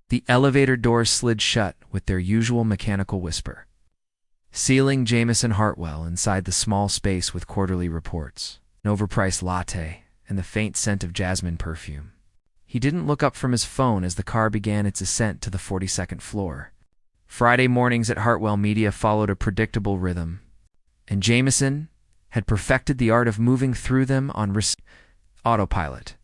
The elevator doors slid shut with their usual mechanical whisper, sealing Jameson Hartwell inside the small space with quarterly reports, an overpriced latte, and the faint scent of jasmine perfume. He didn't look up from his phone as the car began its ascent to the 42nd floor. Friday mornings at Hartwell Media followed a predictable rhythm, and Jameson had perfected the art of moving through them on autopilot.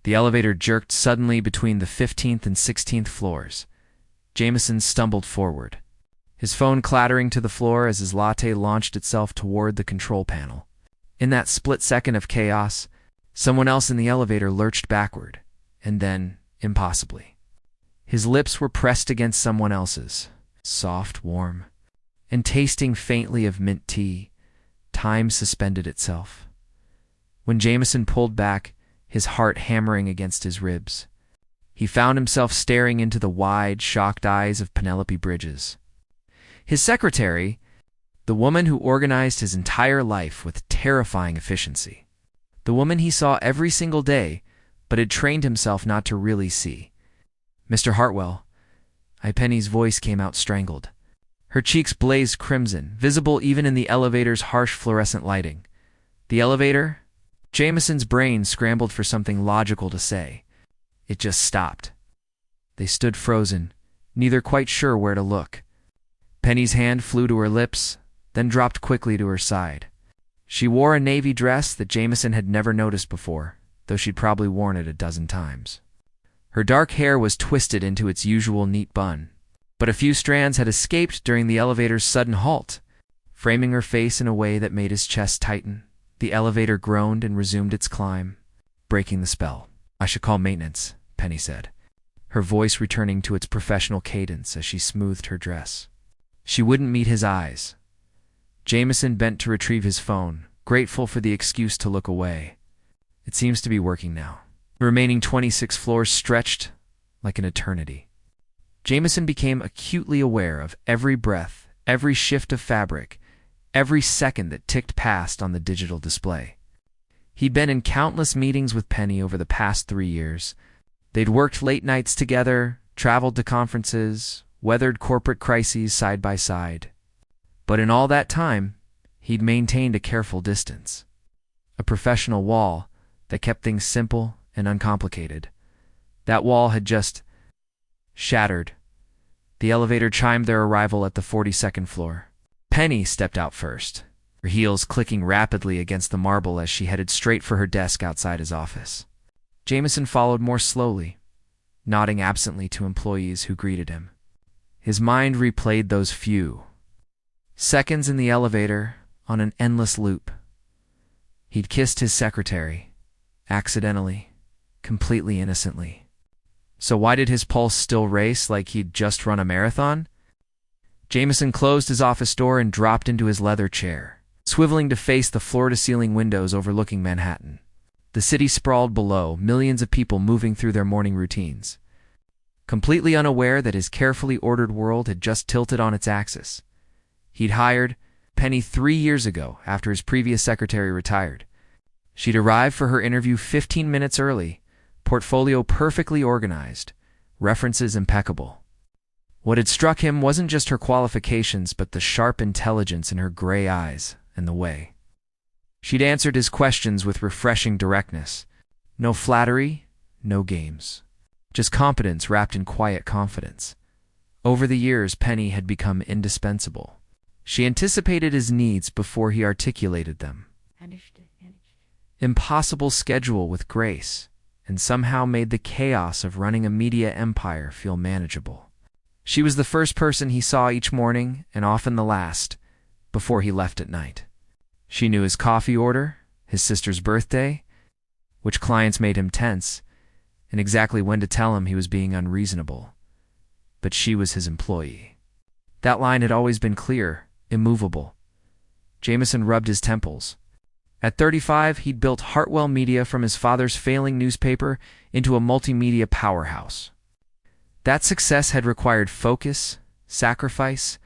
The elevator jerked suddenly between the 15th and 16th floors. Jameson stumbled forward, his phone clattering to the floor as his latte launched itself toward the control panel. In that split second of chaos, someone else in the elevator lurched backward, and then, impossibly, his lips were pressed against someone else's, soft, warm, and tasting faintly of mint tea. Time suspended itself. When Jameson pulled back, his heart hammering against his ribs, he found himself staring into the wide, shocked eyes of Penelope Bridges. His secretary, the woman who organized his entire life with terrifying efficiency. The woman he saw every single day, but had trained himself not to really see. "Mr. Hartwell." Penny's voice came out strangled. Her cheeks blazed crimson, visible even in the elevator's harsh fluorescent lighting. "The elevator?" Jameson's brain scrambled for something logical to say. It just stopped. They stood frozen, neither quite sure where to look. Penny's hand flew to her lips, then dropped quickly to her side. She wore a navy dress that Jameson had never noticed before, though she'd probably worn it a dozen times. Her dark hair was twisted into its usual neat bun, but a few strands had escaped during the elevator's sudden halt, framing her face in a way that made his chest tighten. The elevator groaned and resumed its climb, breaking the spell. "I should call maintenance," Penny said, her voice returning to its professional cadence as she smoothed her dress. She wouldn't meet his eyes. Jameson bent to retrieve his phone, grateful for the excuse to look away. It seems to be working now. The remaining 26 floors stretched like an eternity. Jameson became acutely aware of every breath, every shift of fabric, every second that ticked past on the digital display. He'd been in countless meetings with Penny over the past 3 years. They'd worked late nights together, traveled to conferences, weathered corporate crises side by side. But in all that time, he'd maintained a careful distance, a professional wall that kept things simple and uncomplicated. That wall had just shattered. The elevator chimed their arrival at the 42nd floor. Penny stepped out first, her heels clicking rapidly against the marble as she headed straight for her desk outside his office. Jameson followed more slowly, nodding absently to employees who greeted him. His mind replayed those few seconds in the elevator on an endless loop. He'd kissed his secretary, accidentally, completely innocently. So why did his pulse still race like he'd just run a marathon? Jameson closed his office door and dropped into his leather chair, swiveling to face the floor-to-ceiling windows overlooking Manhattan. The city sprawled below, millions of people moving through their morning routines. Completely unaware that his carefully ordered world had just tilted on its axis. He'd hired Penny 3 years ago after his previous secretary retired. She'd arrived for her interview 15 minutes early, portfolio perfectly organized, references impeccable. What had struck him wasn't just her qualifications, but the sharp intelligence in her gray eyes and the way she'd answered his questions with refreshing directness. No flattery, no games. Just competence wrapped in quiet confidence. Over the years, Penny had become indispensable. She anticipated his needs before he articulated them. Impossible schedule with grace, and somehow made the chaos of running a media empire feel manageable. She was the first person he saw each morning, and often the last, before he left at night. She knew his coffee order, his sister's birthday, which clients made him tense, and exactly when to tell him he was being unreasonable. But she was his employee. That line had always been clear, immovable. Jameson rubbed his temples. At 35, he'd built Hartwell Media from his father's failing newspaper into a multimedia powerhouse. That success had required focus, sacrifice,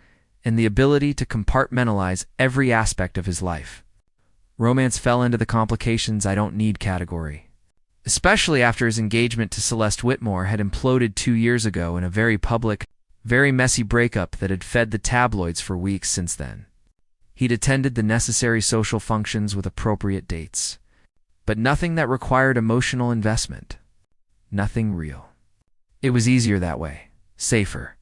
and the ability to compartmentalize every aspect of his life. Romance fell into the complications I don't need category. especially after his engagement to Celeste Whitmore had imploded 2 years ago in a very public, very messy breakup that had fed the tabloids for weeks since then. He'd attended the necessary social functions with appropriate dates, but nothing that required emotional investment. Nothing real. It was easier that way, safer.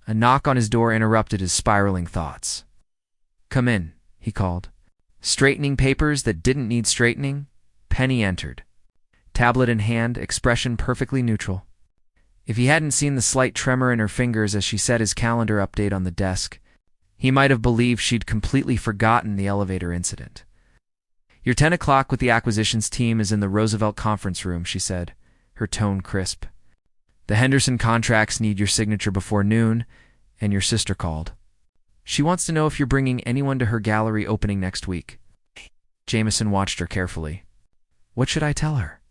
A knock on his door interrupted his spiraling thoughts. "Come in," he called. Straightening papers that didn't need straightening, Penny entered. Tablet in hand, expression perfectly neutral. If he hadn't seen the slight tremor in her fingers as she set his calendar update on the desk, he might have believed she'd completely forgotten the elevator incident. "Your 10 o'clock with the acquisitions team is in the Roosevelt conference room," she said, her tone crisp. "The Henderson contracts need your signature before noon, and your sister called. She wants to know if you're bringing anyone to her gallery opening next week." Jameson watched her carefully. "What should I tell her?"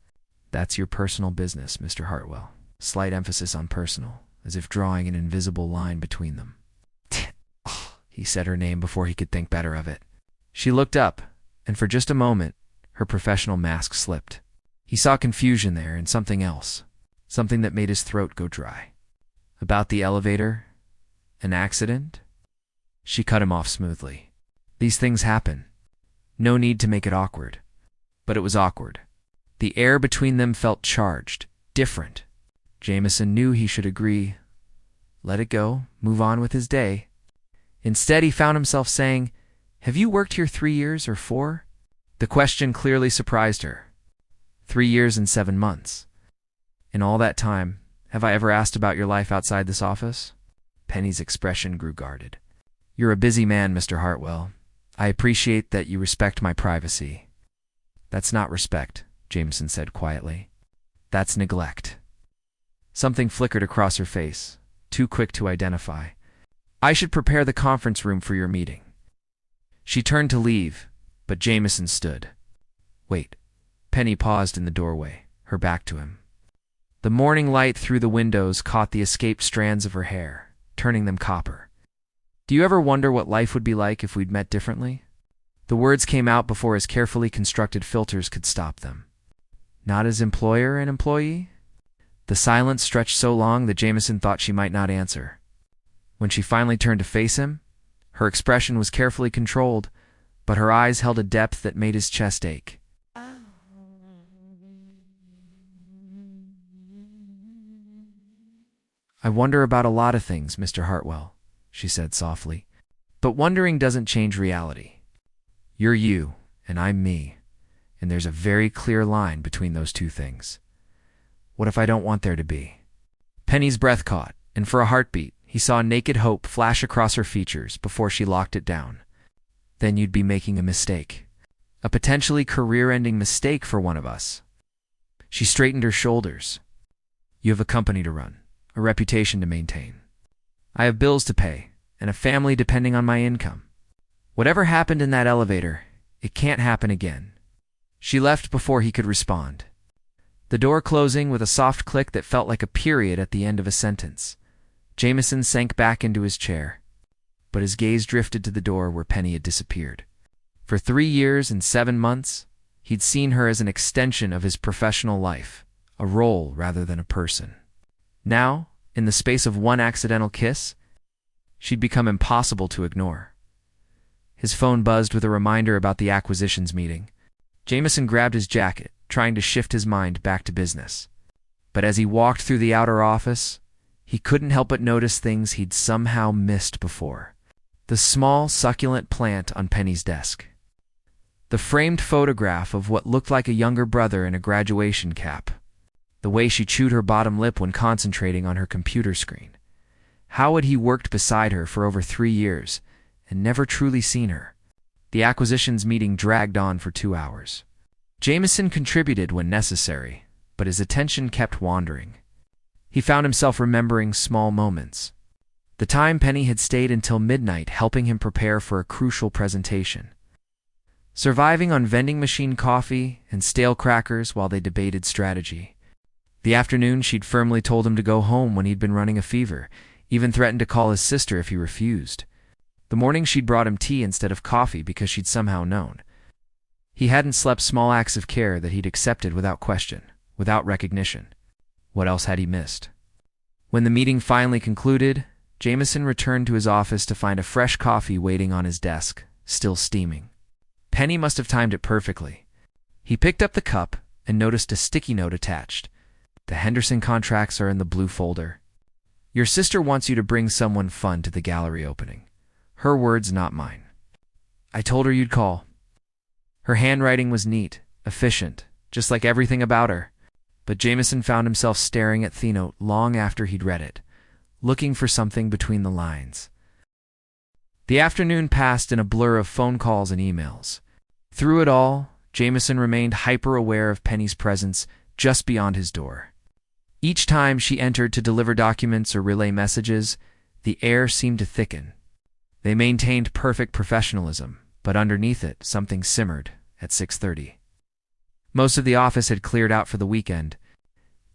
"That's your personal business, Mr. Hartwell." Slight emphasis on personal, as if drawing an invisible line between them. He said her name before he could think better of it. She looked up, and for just a moment, her professional mask slipped. He saw confusion there and something else, something that made his throat go dry. "About the elevator? An accident?" She cut him off smoothly. "These things happen. No need to make it awkward." But it was awkward. The air between them felt charged, different. Jameson knew he should agree, let it go, move on with his day. Instead, he found himself saying, "Have you worked here 3 years or 4? The question clearly surprised her. 3 years and 7 months. "In all that time, have I ever asked about your life outside this office?" Penny's expression grew guarded. "You're a busy man, Mr. Hartwell. I appreciate that you respect my privacy." "That's not respect," Jameson said quietly. "That's neglect." Something flickered across her face, too quick to identify. "I should prepare the conference room for your meeting." She turned to leave, but Jameson stood. "Wait." Penny paused in the doorway, her back to him. The morning light through the windows caught the escaped strands of her hair, turning them copper. "Do you ever wonder what life would be like if we'd met differently?" The words came out before his carefully constructed filters could stop them. "Not as employer and employee?" The silence stretched so long that Jameson thought she might not answer. When she finally turned to face him, her expression was carefully controlled, but her eyes held a depth that made his chest ache. "I wonder about a lot of things, Mr. Hartwell," she said softly. "But wondering doesn't change reality. You're you, and I'm me, and there's a very clear line between those two things. What if I don't want there to be?" Penny's breath caught, and for a heartbeat, he saw naked hope flash across her features before she locked it down. "Then you'd be making a mistake. A potentially career-ending mistake for one of us." She straightened her shoulders. "You have a company to run, a reputation to maintain. I have bills to pay, and a family depending on my income. Whatever happened in that elevator, it can't happen again." She left before he could respond. The door closing with a soft click that felt like a period at the end of a sentence. Jameson sank back into his chair, but his gaze drifted to the door where Penny had disappeared. For 3 years and 7 months, he'd seen her as an extension of his professional life, a role rather than a person. Now, in the space of one accidental kiss, she'd become impossible to ignore. His phone buzzed with a reminder about the acquisitions meeting. Jameson grabbed his jacket, trying to shift his mind back to business. But as he walked through the outer office, he couldn't help but notice things he'd somehow missed before. The small, succulent plant on Penny's desk. The framed photograph of what looked like a younger brother in a graduation cap. The way she chewed her bottom lip when concentrating on her computer screen. How had he worked beside her for over 3 years and never truly seen her? The acquisitions meeting dragged on for 2 hours. Jameson contributed when necessary, but his attention kept wandering. He found himself remembering small moments. The time Penny had stayed until midnight helping him prepare for a crucial presentation. Surviving on vending machine coffee and stale crackers while they debated strategy. The afternoon she'd firmly told him to go home when he'd been running a fever, even threatened to call his sister if he refused. The morning she'd brought him tea instead of coffee because she'd somehow known. He hadn't slept small acts of care that he'd accepted without question, without recognition. What else had he missed? When the meeting finally concluded, Jameson returned to his office to find a fresh coffee waiting on his desk, still steaming. Penny must have timed it perfectly. He picked up the cup and noticed a sticky note attached. The Henderson contracts are in the blue folder. Your sister wants you to bring someone fun to the gallery opening. Her words, not mine. I told her you'd call. Her handwriting was neat, efficient, just like everything about her. But Jameson found himself staring at the note long after he'd read it, looking for something between the lines. The afternoon passed in a blur of phone calls and emails. Through it all, Jameson remained hyper-aware of Penny's presence just beyond his door. Each time she entered to deliver documents or relay messages, the air seemed to thicken. They maintained perfect professionalism, but underneath it, something simmered at 6:30. Most of the office had cleared out for the weekend.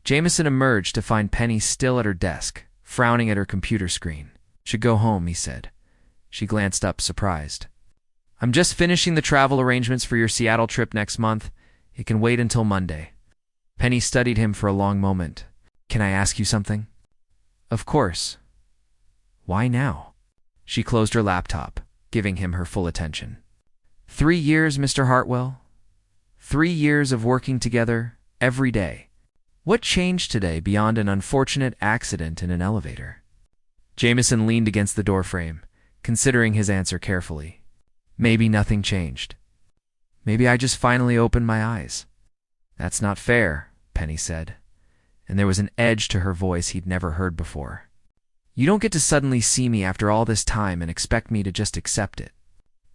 Jameson emerged to find Penny still at her desk, frowning at her computer screen. Should go home, he said. She glanced up, surprised. I'm just finishing the travel arrangements for your Seattle trip next month. It can wait until Monday. Penny studied him for a long moment. Can I ask you something? Of course. Why now? She closed her laptop, giving him her full attention. 3 years, Mr. Hartwell. 3 years of working together every day. What changed today beyond an unfortunate accident in an elevator? Jameson leaned against the doorframe, considering his answer carefully. Maybe nothing changed. Maybe I just finally opened my eyes. That's not fair, Penny said, and there was an edge to her voice he'd never heard before. You don't get to suddenly see me after all this time and expect me to just accept it.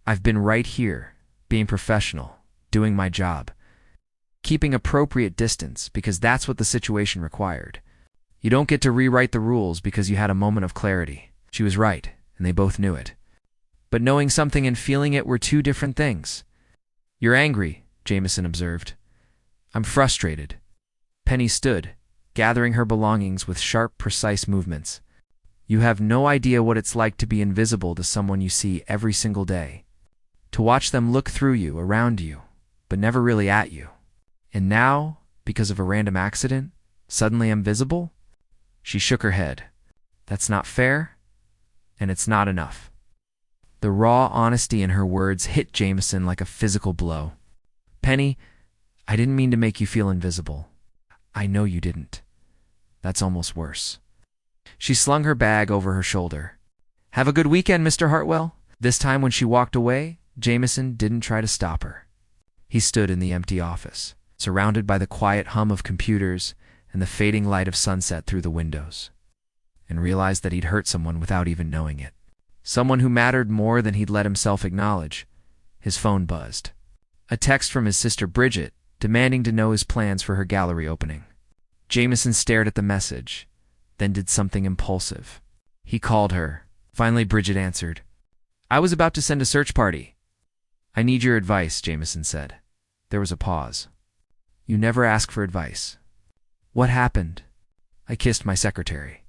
I've been right here, being professional, doing my job, keeping appropriate distance because that's what the situation required. You don't get to rewrite the rules because you had a moment of clarity. She was right, and they both knew it. But knowing something and feeling it were two different things. You're angry, Jameson observed. I'm frustrated. Penny stood, gathering her belongings with sharp, precise movements. You have no idea what it's like to be invisible to someone you see every single day. To watch them look through you, around you, but never really at you. And now, because of a random accident, suddenly I'm visible? She shook her head. That's not fair, and it's not enough. The raw honesty in her words hit Jameson like a physical blow. Penny, I didn't mean to make you feel invisible. I know you didn't. That's almost worse. She slung her bag over her shoulder. Have a good weekend, Mr. Hartwell. This time when she walked away, Jameson didn't try to stop her. He stood in the empty office, surrounded by the quiet hum of computers and the fading light of sunset through the windows, and realized that he'd hurt someone without even knowing it. Someone who mattered more than he'd let himself acknowledge. His phone buzzed. A text from his sister Bridget, demanding to know his plans for her gallery opening. Jameson stared at the message, then did something impulsive. He called her. Finally, Bridget answered. I was about to send a search party. I need your advice, Jameson said. There was a pause. You never ask for advice. What happened? I kissed my secretary.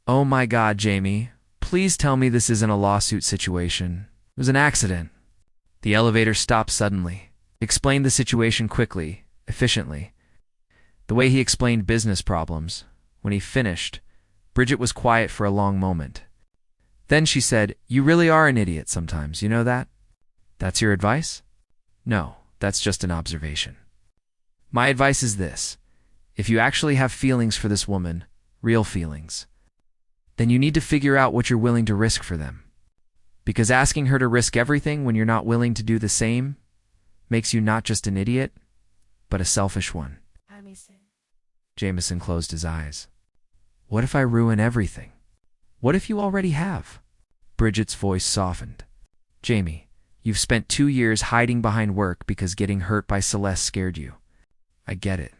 Oh my God, Jamie. Please tell me this isn't a lawsuit situation. It was an accident. The elevator stopped suddenly. He explained the situation quickly, efficiently. The way he explained business problems. When he finished, Bridget was quiet for a long moment. Then she said, You really are an idiot sometimes, you know that? That's your advice? No, that's just an observation. My advice is this. If you actually have feelings for this woman, real feelings, then you need to figure out what you're willing to risk for them. Because asking her to risk everything when you're not willing to do the same makes you not just an idiot, but a selfish one. Jameson closed his eyes. What if I ruin everything? What if you already have? Bridget's voice softened. Jamie, you've spent 2 years hiding behind work because getting hurt by Celeste scared you. I get it,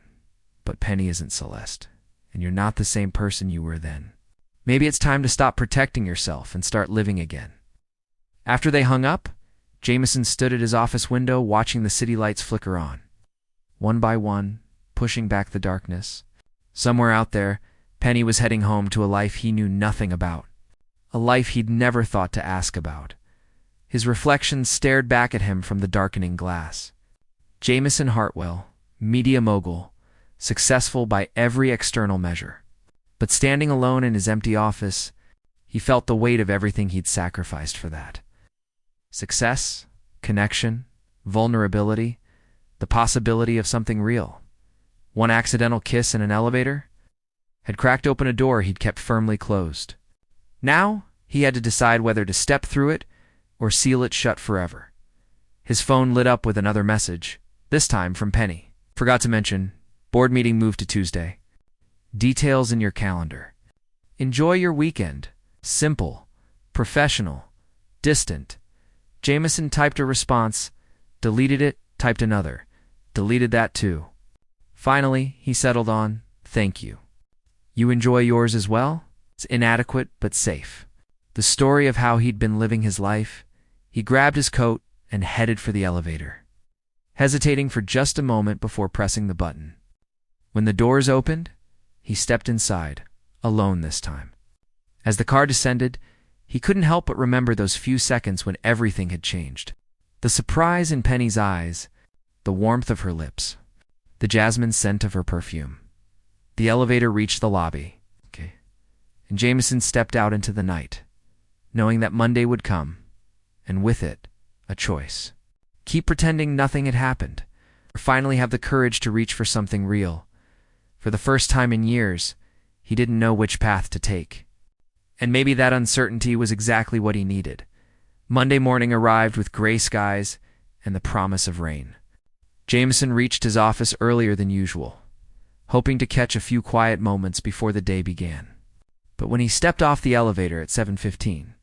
but Penny isn't Celeste, and you're not the same person you were then. Maybe it's time to stop protecting yourself and start living again. After they hung up, Jameson stood at his office window watching the city lights flicker on. One by one, pushing back the darkness. Somewhere out there, Penny was heading home to a life he knew nothing about. A life he'd never thought to ask about. His reflection stared back at him from the darkening glass. Jameson Hartwell, media mogul, successful by every external measure. But standing alone in his empty office, he felt the weight of everything he'd sacrificed for that. Success, connection, vulnerability, the possibility of something real. One accidental kiss in an elevator had cracked open a door he'd kept firmly closed. Now he had to decide whether to step through it or seal it shut forever. His phone lit up with another message, this time from Penny. Forgot to mention, board meeting moved to Tuesday. Details in your calendar. Enjoy your weekend. Simple, professional, distant. Jameson typed a response, deleted it, typed another, deleted that too. Finally, he settled on, thank you. You enjoy yours as well? It's inadequate but safe. The story of how he'd been living his life. He grabbed his coat and headed for the elevator, hesitating for just a moment before pressing the button. When the doors opened, he stepped inside, alone this time. As the car descended, he couldn't help but remember those few seconds when everything had changed. The surprise in Penny's eyes, the warmth of her lips, the jasmine scent of her perfume. The elevator reached the lobby, and Jameson stepped out into the night, knowing that Monday would come, and with it, a choice. Keep pretending nothing had happened, or finally have the courage to reach for something real. For the first time in years, he didn't know which path to take. And maybe that uncertainty was exactly what he needed. Monday morning arrived with gray skies and the promise of rain. Jameson reached his office earlier than usual, hoping to catch a few quiet moments before the day began. But when he stepped off the elevator at 7:15,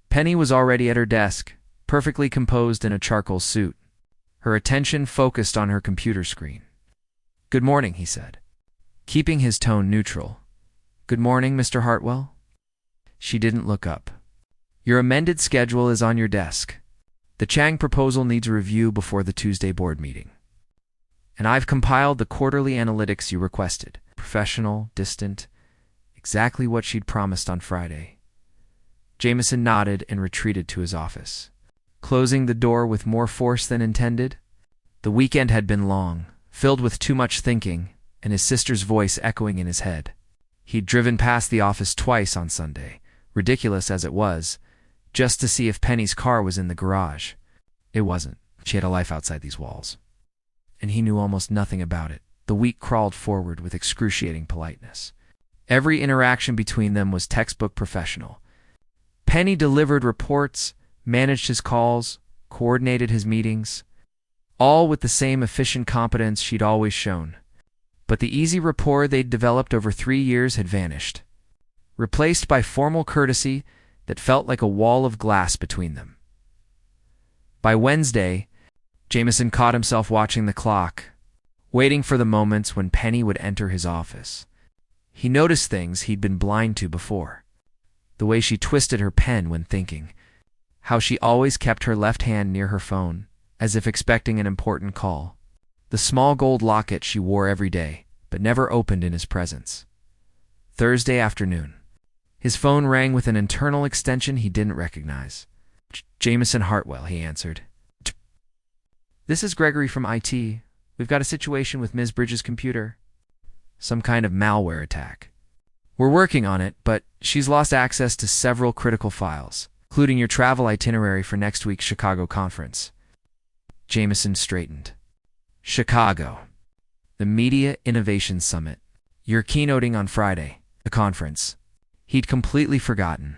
Penny was already at her desk, perfectly composed in a charcoal suit, her attention focused on her computer screen. "Good morning," he said, keeping his tone neutral. "Good morning, Mr. Hartwell." She didn't look up. "Your amended schedule is on your desk. The Chang proposal needs review before the Tuesday board meeting. And I've compiled the quarterly analytics you requested. Professional, distant, exactly what she'd promised on Friday." Jameson nodded and retreated to his office, closing the door with more force than intended. The weekend had been long, filled with too much thinking, and his sister's voice echoing in his head. He'd driven past the office twice on Sunday, ridiculous as it was, just to see if Penny's car was in the garage. It wasn't. She had a life outside these walls. And he knew almost nothing about it. The week crawled forward with excruciating politeness. Every interaction between them was textbook professional. Penny delivered reports, managed his calls, coordinated his meetings, all with the same efficient competence she'd always shown. But the easy rapport they'd developed over 3 years had vanished, replaced by formal courtesy that felt like a wall of glass between them. By Wednesday, Jameson caught himself watching the clock, waiting for the moments when Penny would enter his office. He noticed things he'd been blind to before. The way she twisted her pen when thinking, how she always kept her left hand near her phone, as if expecting an important call. The small gold locket she wore every day, but never opened in his presence. Thursday afternoon. His phone rang with an internal extension he didn't recognize. "Jameson Hartwell," he answered. "This is Gregory from IT. We've got a situation with Ms. Bridges' computer. Some kind of malware attack. We're working on it, but she's lost access to several critical files, including your travel itinerary for next week's Chicago conference." Jameson straightened. "Chicago. The Media Innovation Summit. You're keynoting on Friday. The conference." He'd completely forgotten.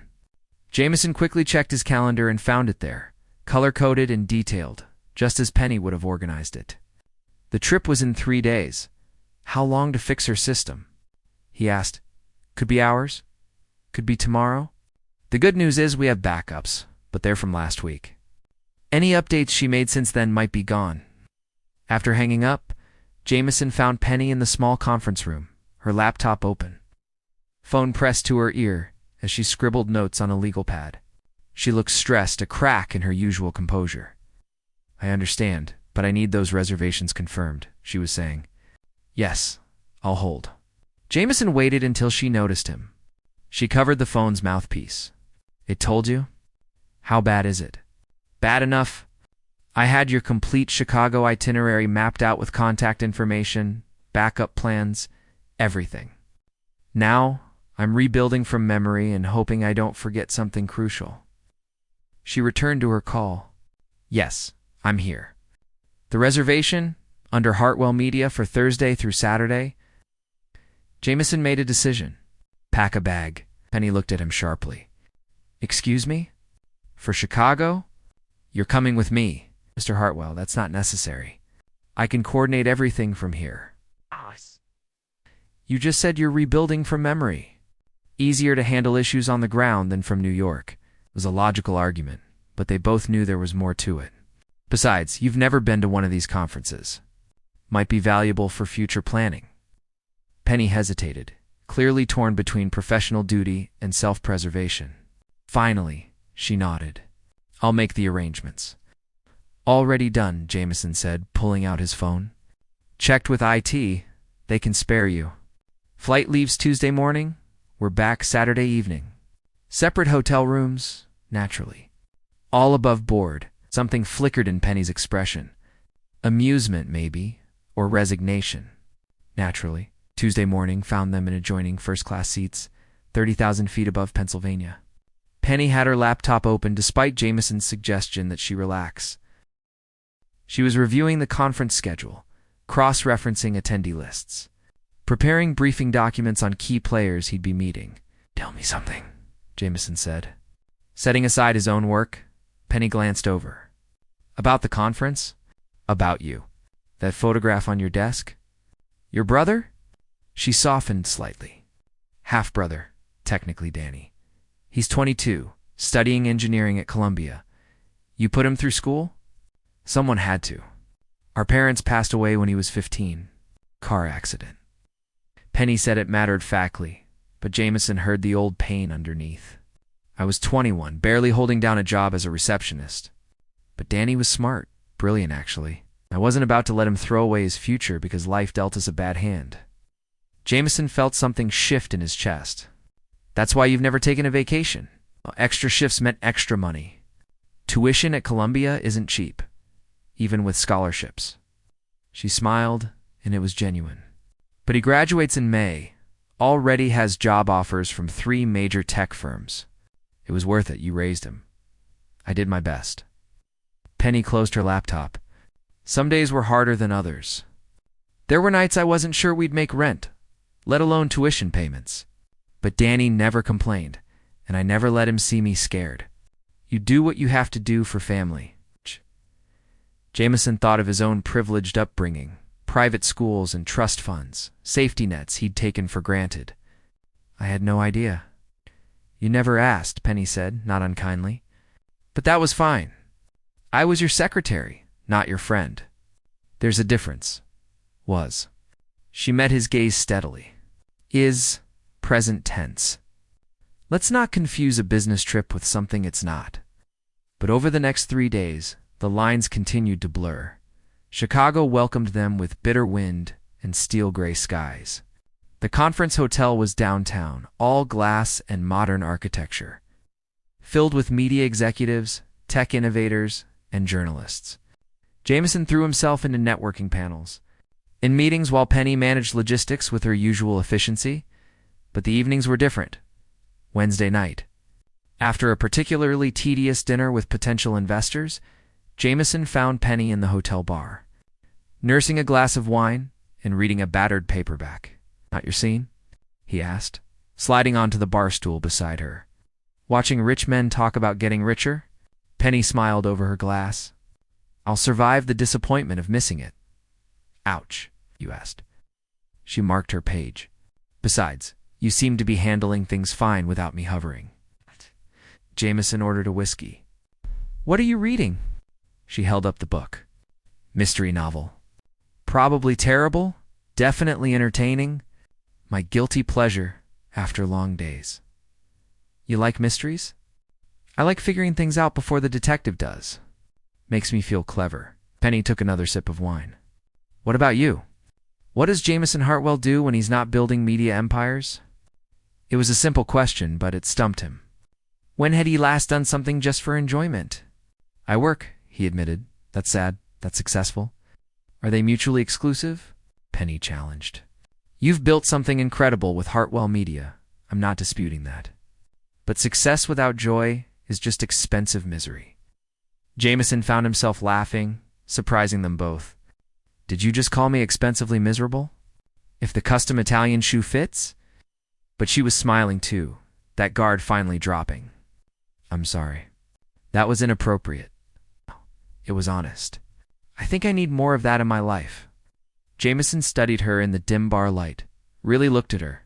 Jameson quickly checked his calendar and found it there, color-coded and detailed, just as Penny would have organized it. The trip was in 3 days. How long to fix her system? He asked. "Could be hours. Could be tomorrow. The good news is we have backups, but they're from last week. Any updates she made since then might be gone." After hanging up, Jameson found Penny in the small conference room, her laptop open, phone pressed to her ear as she scribbled notes on a legal pad. She looked stressed, a crack in her usual composure. "I understand, but I need those reservations confirmed," she was saying. "Yes, I'll hold." Jameson waited until she noticed him. She covered the phone's mouthpiece. "It told you? How bad is it?" "Bad enough. I had your complete Chicago itinerary mapped out with contact information, backup plans, everything. Now, I'm rebuilding from memory and hoping I don't forget something crucial. She returned to her call. Yes, I'm here. The reservation, under Hartwell Media for Thursday through Saturday. Jameson made a decision. Pack a bag. Penny looked at him sharply. Excuse me? For Chicago? You're coming with me. Mr. Hartwell, that's not necessary. I can coordinate everything from here. You just said you're rebuilding from memory. Easier to handle issues on the ground than from New York. It was a logical argument, but they both knew there was more to it. Besides, you've never been to one of these conferences. Might be valuable for future planning. Penny hesitated, clearly torn between professional duty and self-preservation. Finally, she nodded. I'll make the arrangements. Already done, Jameson said, pulling out his phone. Checked with IT. They can spare you. Flight leaves Tuesday morning. We're back Saturday evening. Separate hotel rooms, naturally. All above board. Something flickered in Penny's expression. Amusement, maybe, or resignation. Naturally, Tuesday morning found them in adjoining first-class seats, 30,000 feet above Pennsylvania. Penny had her laptop open despite Jameson's suggestion that she relax. She was reviewing the conference schedule, cross-referencing attendee lists, preparing briefing documents on key players he'd be meeting. Tell me something, Jameson said. Setting aside his own work, Penny glanced over. About the conference? About you. That photograph on your desk? Your brother? She softened slightly. Half-brother, technically, Danny. He's 22, studying engineering at Columbia. You put him through school? Someone had to. Our parents passed away when he was 15. Car accident. Penny said it matter-of-factly, but Jameson heard the old pain underneath. I was 21, barely holding down a job as a receptionist. But Danny was smart, brilliant actually. I wasn't about to let him throw away his future because life dealt us a bad hand. Jameson felt something shift in his chest. That's why you've never taken a vacation. Extra shifts meant extra money. Tuition at Columbia isn't cheap, even with scholarships. She smiled, and it was genuine. But he graduates in May, already has job offers from 3 major tech firms. It was worth it, you raised him. I did my best. Penny closed her laptop. Some days were harder than others. There were nights I wasn't sure we'd make rent, let alone tuition payments. But Danny never complained, and I never let him see me scared. You do what you have to do for family. Jameson thought of his own privileged upbringing, private schools and trust funds, safety nets he'd taken for granted. I had no idea. You never asked, Penny said, not unkindly. But that was fine. I was your secretary, not your friend. There's a difference. Was. She met his gaze steadily. Is present tense. Let's not confuse a business trip with something it's not. But over the next 3 days, the lines continued to blur. Chicago welcomed them with bitter wind and steel-gray skies. The conference hotel was downtown, all glass and modern architecture, filled with media executives, tech innovators, and journalists. Jameson threw himself into networking panels. In meetings while Penny managed logistics with her usual efficiency, but the evenings were different. Wednesday night. After a particularly tedious dinner with potential investors, Jameson found Penny in the hotel bar, nursing a glass of wine and reading a battered paperback. Not your scene? He asked, sliding onto the bar stool beside her. Watching rich men talk about getting richer? Penny smiled over her glass. I'll survive the disappointment of missing it. Ouch, you asked. She marked her page. Besides, you seem to be handling things fine without me hovering. Jameson ordered a whiskey. What are you reading? She held up the book. Mystery novel. Probably terrible, definitely entertaining. My guilty pleasure after long days. You like mysteries? I like figuring things out before the detective does. Makes me feel clever. Penny took another sip of wine. What about you? What does Jameson Hartwell do when he's not building media empires? It was a simple question, but it stumped him. When had he last done something just for enjoyment? I work, he admitted, That's sad. That's successful. Are they mutually exclusive? Penny challenged. You've built something incredible with Hartwell Media. I'm not disputing that. But success without joy is just expensive misery. Jameson found himself laughing, surprising them both. Did you just call me expensively miserable? If the custom Italian shoe fits? But she was smiling too, that guard finally dropping. I'm sorry. That was inappropriate. It was honest. I think I need more of that in my life. Jameson studied her in the dim bar light, really looked at her.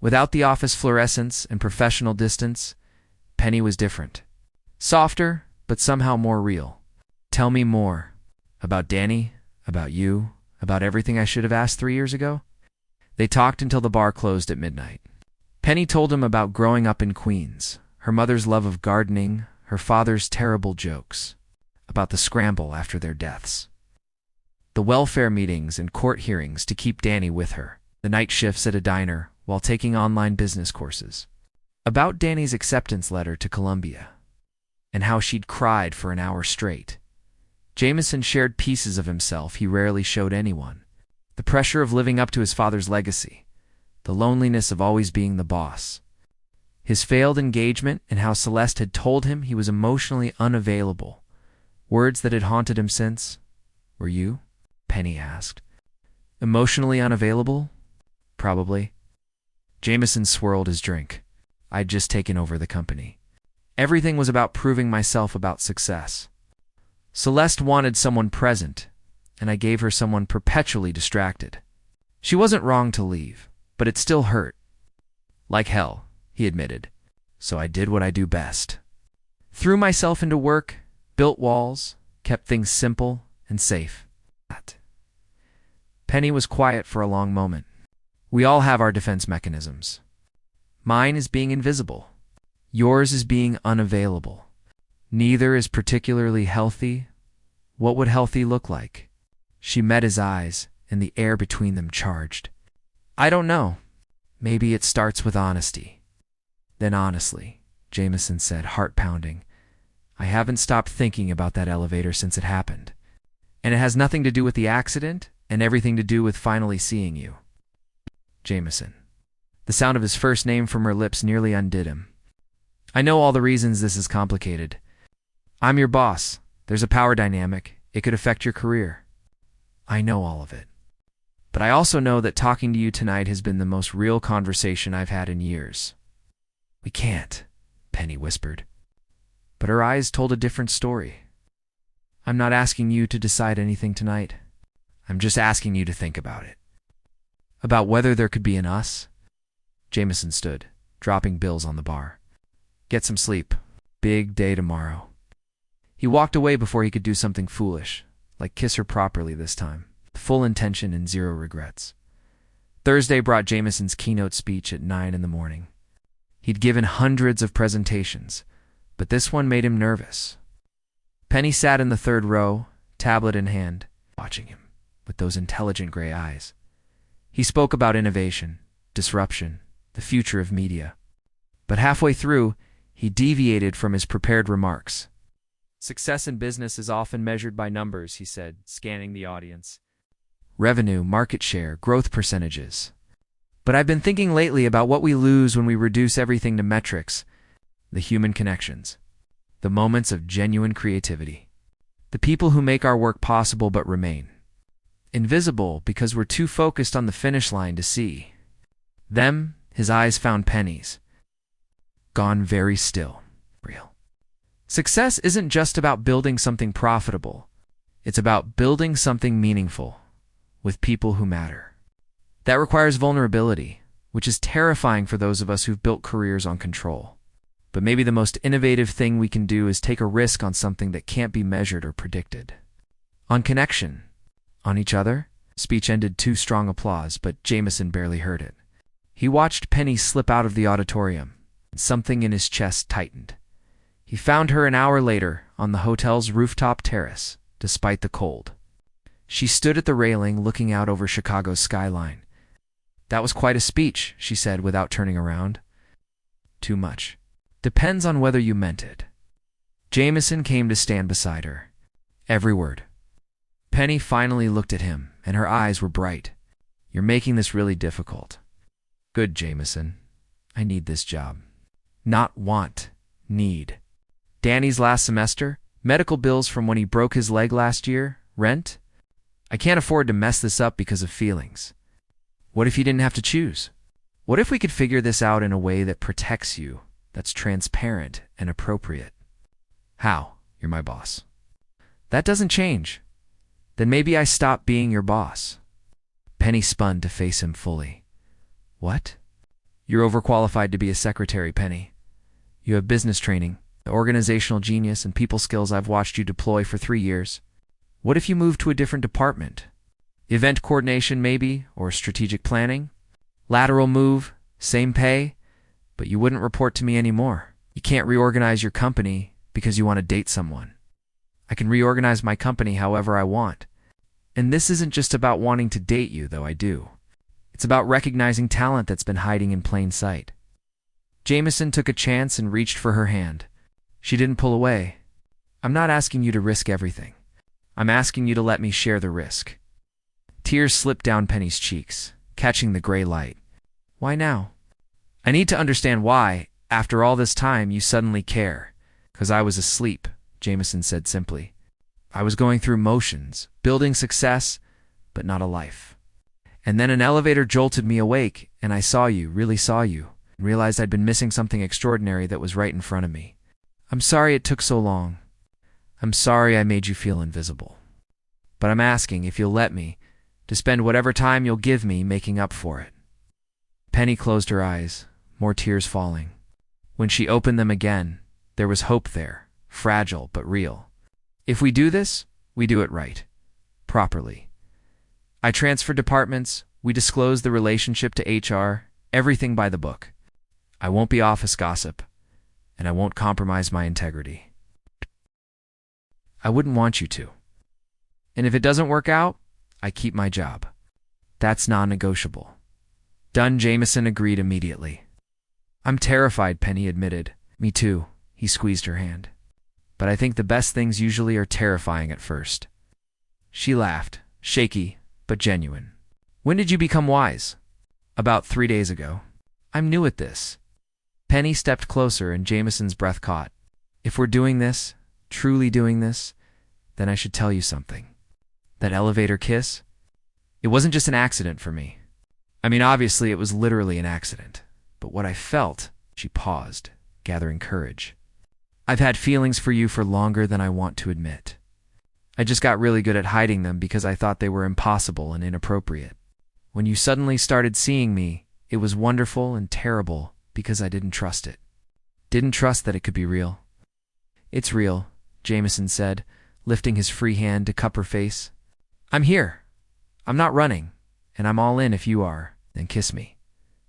Without the office fluorescence and professional distance, Penny was different. Softer, but somehow more real. Tell me more. About Danny, about you, about everything I should have asked 3 years ago? They talked until the bar closed at midnight. Penny told him about growing up in Queens, her mother's love of gardening, her father's terrible jokes, about the scramble after their deaths, the welfare meetings and court hearings to keep Danny with her, the night shifts at a diner while taking online business courses, about Danny's acceptance letter to Columbia, and how she'd cried for an hour straight. Jameson shared pieces of himself he rarely showed anyone, the pressure of living up to his father's legacy, the loneliness of always being the boss, his failed engagement and how Celeste had told him he was emotionally unavailable, words that had haunted him since. Were you? Penny asked. Emotionally unavailable? Probably. Jameson swirled his drink. I'd just taken over the company. Everything was about proving myself, about success. Celeste wanted someone present, and I gave her someone perpetually distracted. She wasn't wrong to leave, but it still hurt. Like hell, he admitted. So I did what I do best. Threw myself into work, built walls, kept things simple and safe. Penny was quiet for a long moment. We all have our defense mechanisms. Mine is being invisible. Yours is being unavailable. Neither is particularly healthy. What would healthy look like? She met his eyes, and the air between them charged. I don't know. Maybe it starts with honesty. Then honestly, Jameson said, heart pounding, I haven't stopped thinking about that elevator since it happened. And it has nothing to do with the accident, and everything to do with finally seeing you. Jameson. The sound of his first name from her lips nearly undid him. I know all the reasons this is complicated. I'm your boss. There's a power dynamic. It could affect your career. I know all of it. But I also know that talking to you tonight has been the most real conversation I've had in years. We can't, Penny whispered. But her eyes told a different story. I'm not asking you to decide anything tonight. I'm just asking you to think about it. About whether there could be an us. Jameson stood, dropping bills on the bar. Get some sleep. Big day tomorrow. He walked away before he could do something foolish, like kiss her properly this time, full intention and zero regrets. Thursday brought Jameson's keynote speech at 9 in the morning. He'd given hundreds of presentations, but this one made him nervous. Penny sat in the third row, tablet in hand, watching him with those intelligent gray eyes. He spoke about innovation, disruption, the future of media. But halfway through, he deviated from his prepared remarks. Success in business is often measured by numbers, he said, scanning the audience. Revenue, market share, growth percentages. But I've been thinking lately about what we lose when we reduce everything to metrics, the human connections, the moments of genuine creativity, the people who make our work possible but remain invisible because we're too focused on the finish line to see. Them, his eyes found Penny's. Gone very still. Real. Success isn't just about building something profitable. It's about building something meaningful with people who matter. That requires vulnerability, which is terrifying for those of us who've built careers on control. But maybe the most innovative thing we can do is take a risk on something that can't be measured or predicted. On connection. On each other? Speech ended too strong applause, but Jameson barely heard it. He watched Penny slip out of the auditorium, and something in his chest tightened. He found her an hour later on the hotel's rooftop terrace, despite the cold. She stood at the railing looking out over Chicago's skyline. That was quite a speech, she said without turning around. Too much. Depends on whether you meant it. Jameson came to stand beside her. Every word. Penny finally looked at him, and her eyes were bright. You're making this really difficult. Good, Jameson. I need this job. Not want. Need. Danny's last semester? Medical bills from when he broke his leg last year? Rent? I can't afford to mess this up because of feelings. What if you didn't have to choose? What if we could figure this out in a way that protects you, that's transparent and appropriate? How? You're my boss. That doesn't change. Then maybe I stop being your boss. Penny spun to face him fully. What? You're overqualified to be a secretary, Penny. You have business training, organizational genius, and people skills I've watched you deploy for 3 years. What if you moved to a different department? Event coordination, maybe, or strategic planning? Lateral move, same pay, but you wouldn't report to me anymore. You can't reorganize your company because you want to date someone. I can reorganize my company however I want. And this isn't just about wanting to date you, though I do. It's about recognizing talent that's been hiding in plain sight. Jameson took a chance and reached for her hand. She didn't pull away. I'm not asking you to risk everything. I'm asking you to let me share the risk. Tears slipped down Penny's cheeks, catching the gray light. Why now? I need to understand why, after all this time, you suddenly care. 'Cause I was asleep, Jameson said simply. I was going through motions, building success, but not a life. And then an elevator jolted me awake, and I saw you, really saw you, and realized I'd been missing something extraordinary that was right in front of me. I'm sorry it took so long. I'm sorry I made you feel invisible. But I'm asking, if you'll let me, to spend whatever time you'll give me making up for it. Penny closed her eyes, more tears falling. When she opened them again, there was hope there, fragile but real. If we do this, we do it right. Properly. I transfer departments, we disclose the relationship to HR, everything by the book. I won't be office gossip, and I won't compromise my integrity. I wouldn't want you to. And if it doesn't work out, I keep my job. That's non-negotiable. Done. Jameson agreed immediately. I'm terrified, Penny admitted. Me too. He squeezed her hand. But I think the best things usually are terrifying at first. She laughed, shaky, but genuine. When did you become wise? About 3 days ago. I'm new at this. Penny stepped closer and Jameson's breath caught. If we're doing this, truly doing this, then I should tell you something. That elevator kiss? It wasn't just an accident for me. I mean, obviously it was literally an accident. But what I felt, she paused, gathering courage. I've had feelings for you for longer than I want to admit. I just got really good at hiding them because I thought they were impossible and inappropriate. When you suddenly started seeing me, it was wonderful and terrible because I didn't trust it. Didn't trust that it could be real. It's real, Jameson said, lifting his free hand to cup her face. I'm here. I'm not running, and I'm all in if you are. Then kiss me,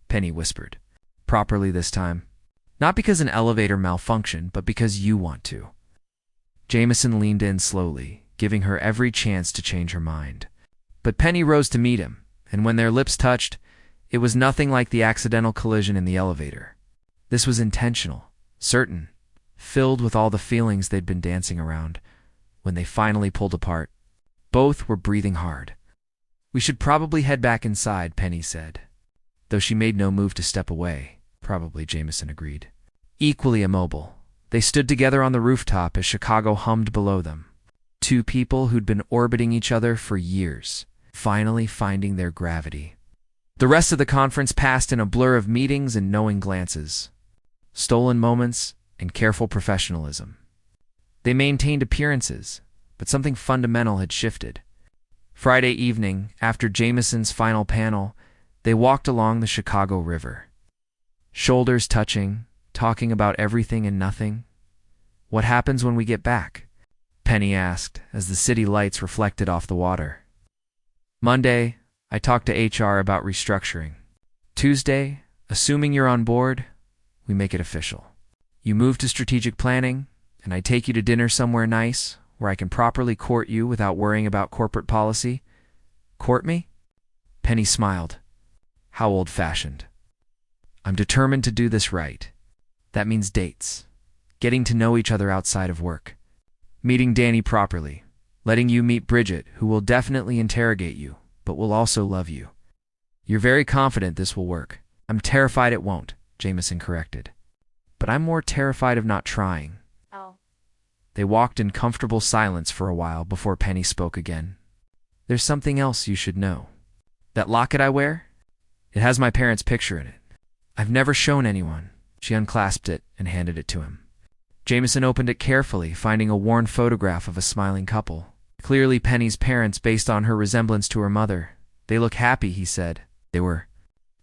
Penny whispered. Properly this time. Not because an elevator malfunctioned, but because you want to. Jameson leaned in slowly, giving her every chance to change her mind. But Penny rose to meet him, and when their lips touched, it was nothing like the accidental collision in the elevator. This was intentional, certain, filled with all the feelings they'd been dancing around. When they finally pulled apart, both were breathing hard. We should probably head back inside, Penny said. Though she made no move to step away, probably Jameson agreed. Equally immobile, they stood together on the rooftop as Chicago hummed below them. Two people who'd been orbiting each other for years, finally finding their gravity. The rest of the conference passed in a blur of meetings and knowing glances, stolen moments, and careful professionalism. They maintained appearances, but something fundamental had shifted. Friday evening, after Jameson's final panel, they walked along the Chicago River. Shoulders touching, talking about everything and nothing. What happens when we get back? Penny asked, as the city lights reflected off the water. Monday, I talked to HR about restructuring. Tuesday, assuming you're on board, we make it official. You move to strategic planning, and I take you to dinner somewhere nice, where I can properly court you without worrying about corporate policy. Court me? Penny smiled. How old-fashioned. I'm determined to do this right. That means dates. Getting to know each other outside of work. Meeting Danny properly. letting you meet Bridget, who will definitely interrogate you, but will also love you. You're very confident this will work. I'm terrified it won't, Jameson corrected. But I'm more terrified of not trying. Oh. They walked in comfortable silence for a while before Penny spoke again. There's something else you should know. That locket I wear? It has my parents' picture in it. I've never shown anyone. She unclasped it and handed it to him. Jameson opened it carefully, finding a worn photograph of a smiling couple. Clearly Penny's parents based on her resemblance to her mother. They look happy, he said. They were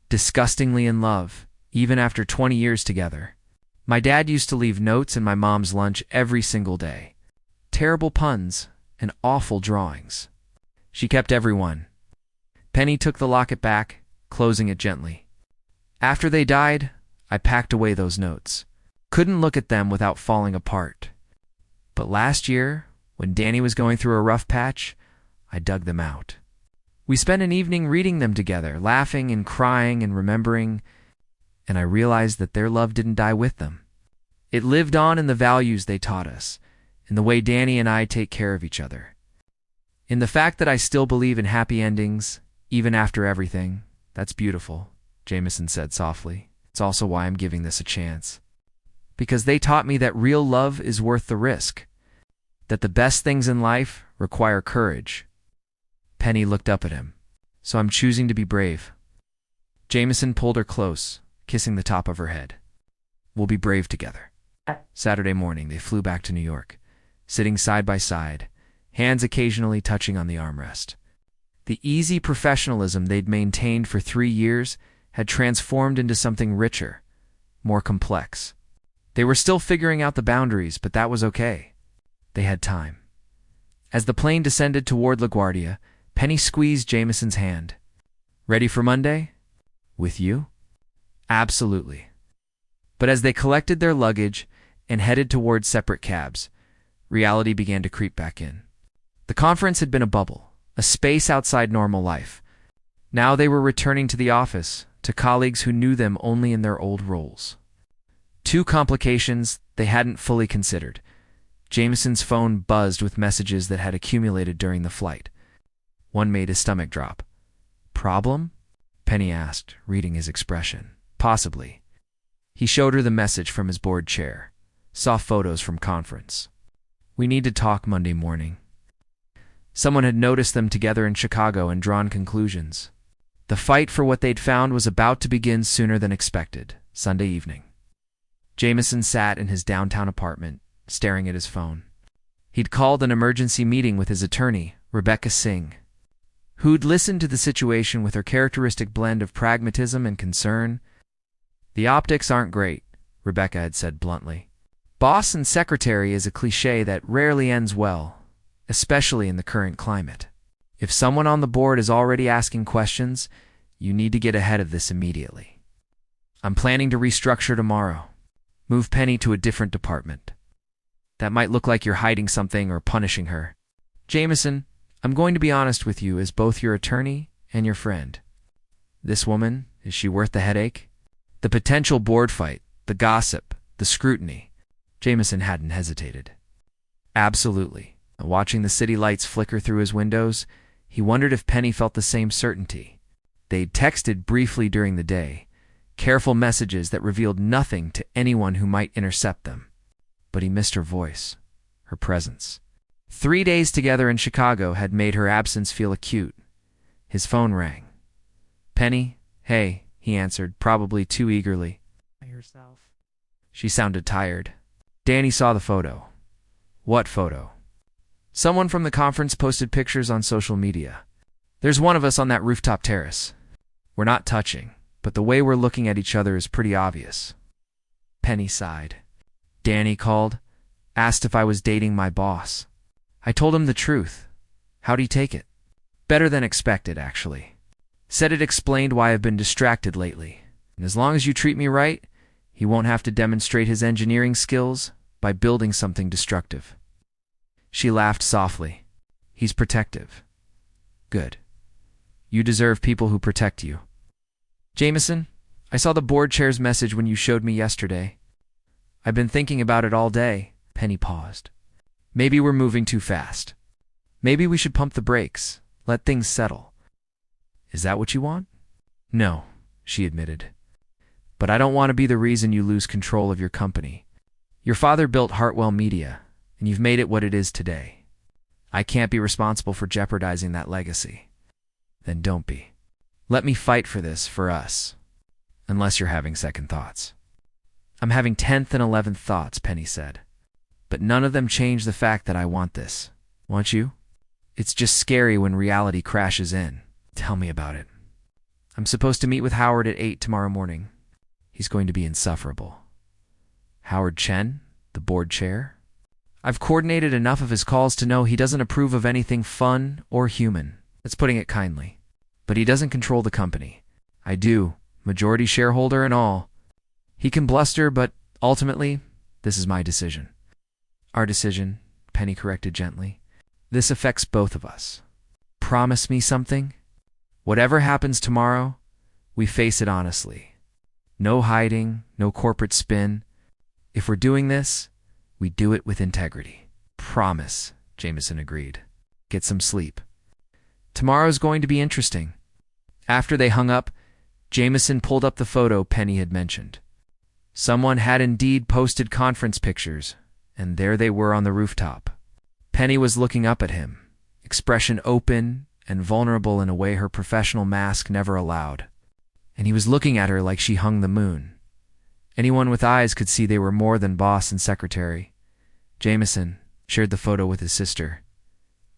disgustingly in love, even after 20 years together. My dad used to leave notes in my mom's lunch every single day. Terrible puns and awful drawings. She kept every one. Penny took the locket back, closing it gently. After they died, I packed away those notes. Couldn't look at them without falling apart. But last year, when Danny was going through a rough patch, I dug them out. We spent an evening reading them together, laughing and crying and remembering, and I realized that their love didn't die with them. It lived on in the values they taught us, in the way Danny and I take care of each other. In the fact that I still believe in happy endings, even after everything. That's beautiful, Jameson said softly. It's also why I'm giving this a chance. Because they taught me that real love is worth the risk, that the best things in life require courage. Penny looked up at him. So I'm choosing to be brave. Jameson pulled her close, kissing the top of her head. We'll be brave together. Saturday morning, they flew back to New York, sitting side by side, hands occasionally touching on the armrest. The easy professionalism they'd maintained for 3 years had transformed into something richer, more complex. They were still figuring out the boundaries, but that was okay. They had time. As the plane descended toward LaGuardia, Penny squeezed Jameson's hand. Ready for Monday? With you? Absolutely. But as they collected their luggage and headed toward separate cabs, reality began to creep back in. The conference had been a bubble, a space outside normal life. Now they were returning to the office, to colleagues who knew them only in their old roles. 2 complications they hadn't fully considered. Jameson's phone buzzed with messages that had accumulated during the flight. One made his stomach drop. Problem? Penny asked, reading his expression. Possibly. He showed her the message from his board chair. Saw photos from conference. We need to talk Monday morning. Someone had noticed them together in Chicago and drawn conclusions. The fight for what they'd found was about to begin sooner than expected, Sunday evening. Jameson sat in his downtown apartment, staring at his phone. He'd called an emergency meeting with his attorney, Rebecca Singh, who'd listened to the situation with her characteristic blend of pragmatism and concern. The optics aren't great, Rebecca had said bluntly. Boss and secretary is a cliché that rarely ends well, especially in the current climate. If someone on the board is already asking questions, you need to get ahead of this immediately. I'm planning to restructure tomorrow. Move Penny to a different department. That might look like you're hiding something or punishing her. Jameson, I'm going to be honest with you as both your attorney and your friend. This woman, is she worth the headache? The potential board fight, the gossip, the scrutiny. Jameson hadn't hesitated. Absolutely. Watching the city lights flicker through his windows, he wondered if Penny felt the same certainty. They'd texted briefly during the day, careful messages that revealed nothing to anyone who might intercept them. But he missed her voice, her presence. 3 days together in Chicago had made her absence feel acute. His phone rang. Penny, hey, he answered, probably too eagerly. Yourself. She sounded tired. Danny saw the photo. What photo? Someone from the conference posted pictures on social media. There's one of us on that rooftop terrace. We're not touching, but the way we're looking at each other is pretty obvious. Penny sighed. Danny called, asked if I was dating my boss. I told him the truth. How'd he take it? Better than expected, actually. Said it explained why I've been distracted lately. And as long as you treat me right, he won't have to demonstrate his engineering skills by building something destructive. She laughed softly. He's protective. Good. You deserve people who protect you. Jameson, I saw the board chair's message when you showed me yesterday. I've been thinking about it all day. Penny paused. Maybe we're moving too fast. Maybe we should pump the brakes, let things settle. Is that what you want? No, she admitted. But I don't want to be the reason you lose control of your company. Your father built Hartwell Media, and you've made it what it is today. I can't be responsible for jeopardizing that legacy. Then don't be. Let me fight for this, for us. Unless you're having second thoughts. I'm having 10th and 11th thoughts, Penny said. But none of them change the fact that I want this. Want you? It's just scary when reality crashes in. Tell me about it. I'm supposed to meet with Howard at 8 tomorrow morning. He's going to be insufferable. Howard Chen, the board chair? I've coordinated enough of his calls to know he doesn't approve of anything fun or human. That's putting it kindly. But he doesn't control the company. I do, majority shareholder and all. He can bluster, but ultimately, this is my decision. Our decision, Penny corrected gently. This affects both of us. Promise me something? Whatever happens tomorrow, we face it honestly. No hiding, no corporate spin. If we're doing this, we do it with integrity. Promise, Jameson agreed. Get some sleep. Tomorrow's going to be interesting. After they hung up, Jameson pulled up the photo Penny had mentioned. Someone had indeed posted conference pictures, and there they were on the rooftop. Penny was looking up at him, expression open and vulnerable in a way her professional mask never allowed. And he was looking at her like she hung the moon. Anyone with eyes could see they were more than boss and secretary. Jameson shared the photo with his sister.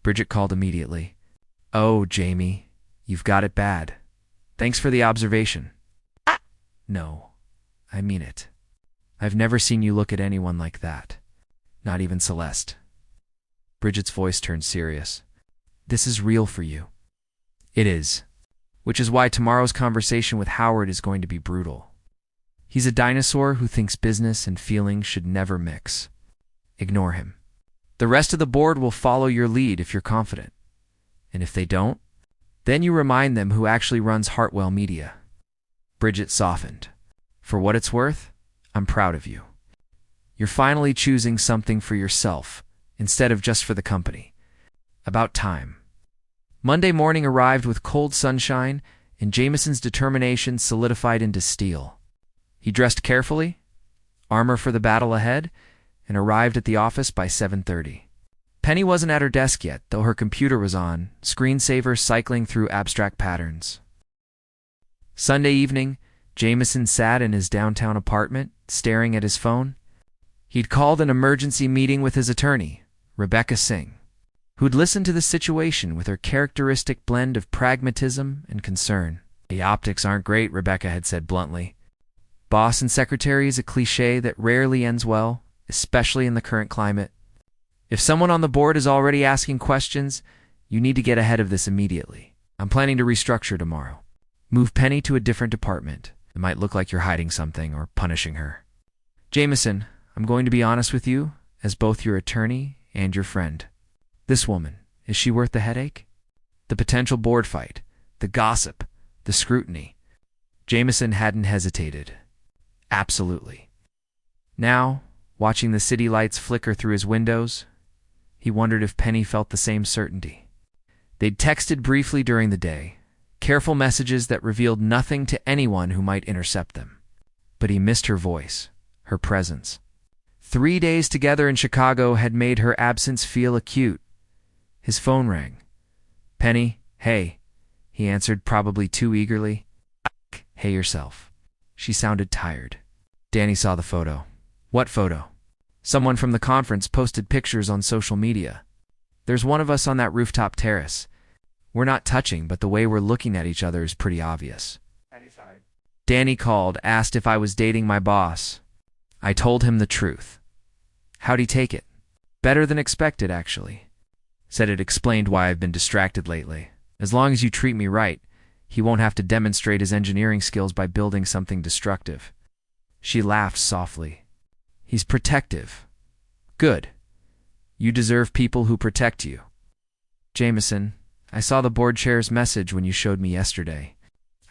Bridget called immediately. Oh, Jamie, you've got it bad. Thanks for the observation. No, I mean it. I've never seen you look at anyone like that. Not even Celeste. Bridget's voice turned serious. This is real for you. It is. Which is why tomorrow's conversation with Howard is going to be brutal. He's a dinosaur who thinks business and feelings should never mix. Ignore him. The rest of the board will follow your lead if you're confident. And if they don't, then you remind them who actually runs Hartwell Media. Bridget softened. For what it's worth, I'm proud of you. You're finally choosing something for yourself instead of just for the company. About time. Monday morning arrived with cold sunshine, and Jameson's determination solidified into steel. He dressed carefully, armor for the battle ahead, and arrived at the office by 7:30. Penny wasn't at her desk yet, though her computer was on, screensaver cycling through abstract patterns. Sunday evening, Jameson sat in his downtown apartment, staring at his phone. He'd called an emergency meeting with his attorney, Rebecca Singh, who'd listened to the situation with her characteristic blend of pragmatism and concern. The optics aren't great, Rebecca had said bluntly. Boss and secretary is a cliche that rarely ends well, especially in the current climate. If someone on the board is already asking questions, you need to get ahead of this immediately. I'm planning to restructure tomorrow. Move Penny to a different department. It might look like you're hiding something or punishing her. Jameson, I'm going to be honest with you, as both your attorney and your friend. This woman, is she worth the headache? The potential board fight, the gossip, the scrutiny. Jameson hadn't hesitated. Absolutely. Now, watching the city lights flicker through his windows, he wondered if Penny felt the same certainty. They'd texted briefly during the day, careful messages that revealed nothing to anyone who might intercept them. But he missed her voice, her presence. 3 days together in Chicago had made her absence feel acute. His phone rang. Penny, hey, he answered probably too eagerly. Hey yourself. She sounded tired. Danny saw the photo. What photo? Someone from the conference posted pictures on social media. There's one of us on that rooftop terrace. We're not touching, but the way we're looking at each other is pretty obvious. Danny called, asked if I was dating my boss. I told him the truth. How'd he take it? Better than expected, actually. Said it explained why I've been distracted lately. As long as you treat me right, he won't have to demonstrate his engineering skills by building something destructive. She laughed softly. He's protective. Good. You deserve people who protect you. Jameson, I saw the board chair's message when you showed me yesterday.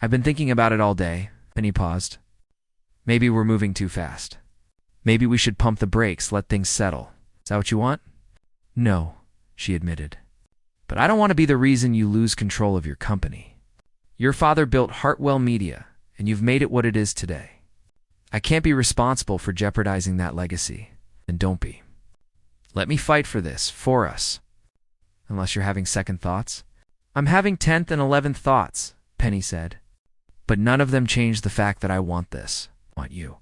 I've been thinking about it all day. Penny paused. Maybe we're moving too fast. Maybe we should pump the brakes, let things settle. Is that what you want? No, she admitted. But I don't want to be the reason you lose control of your company. Your father built Hartwell Media, and you've made it what it is today. I can't be responsible for jeopardizing that legacy, and don't be. Let me fight for this, for us. Unless you're having second thoughts. I'm having 10th and 11th thoughts, Penny said. But none of them change the fact that I want this, want you.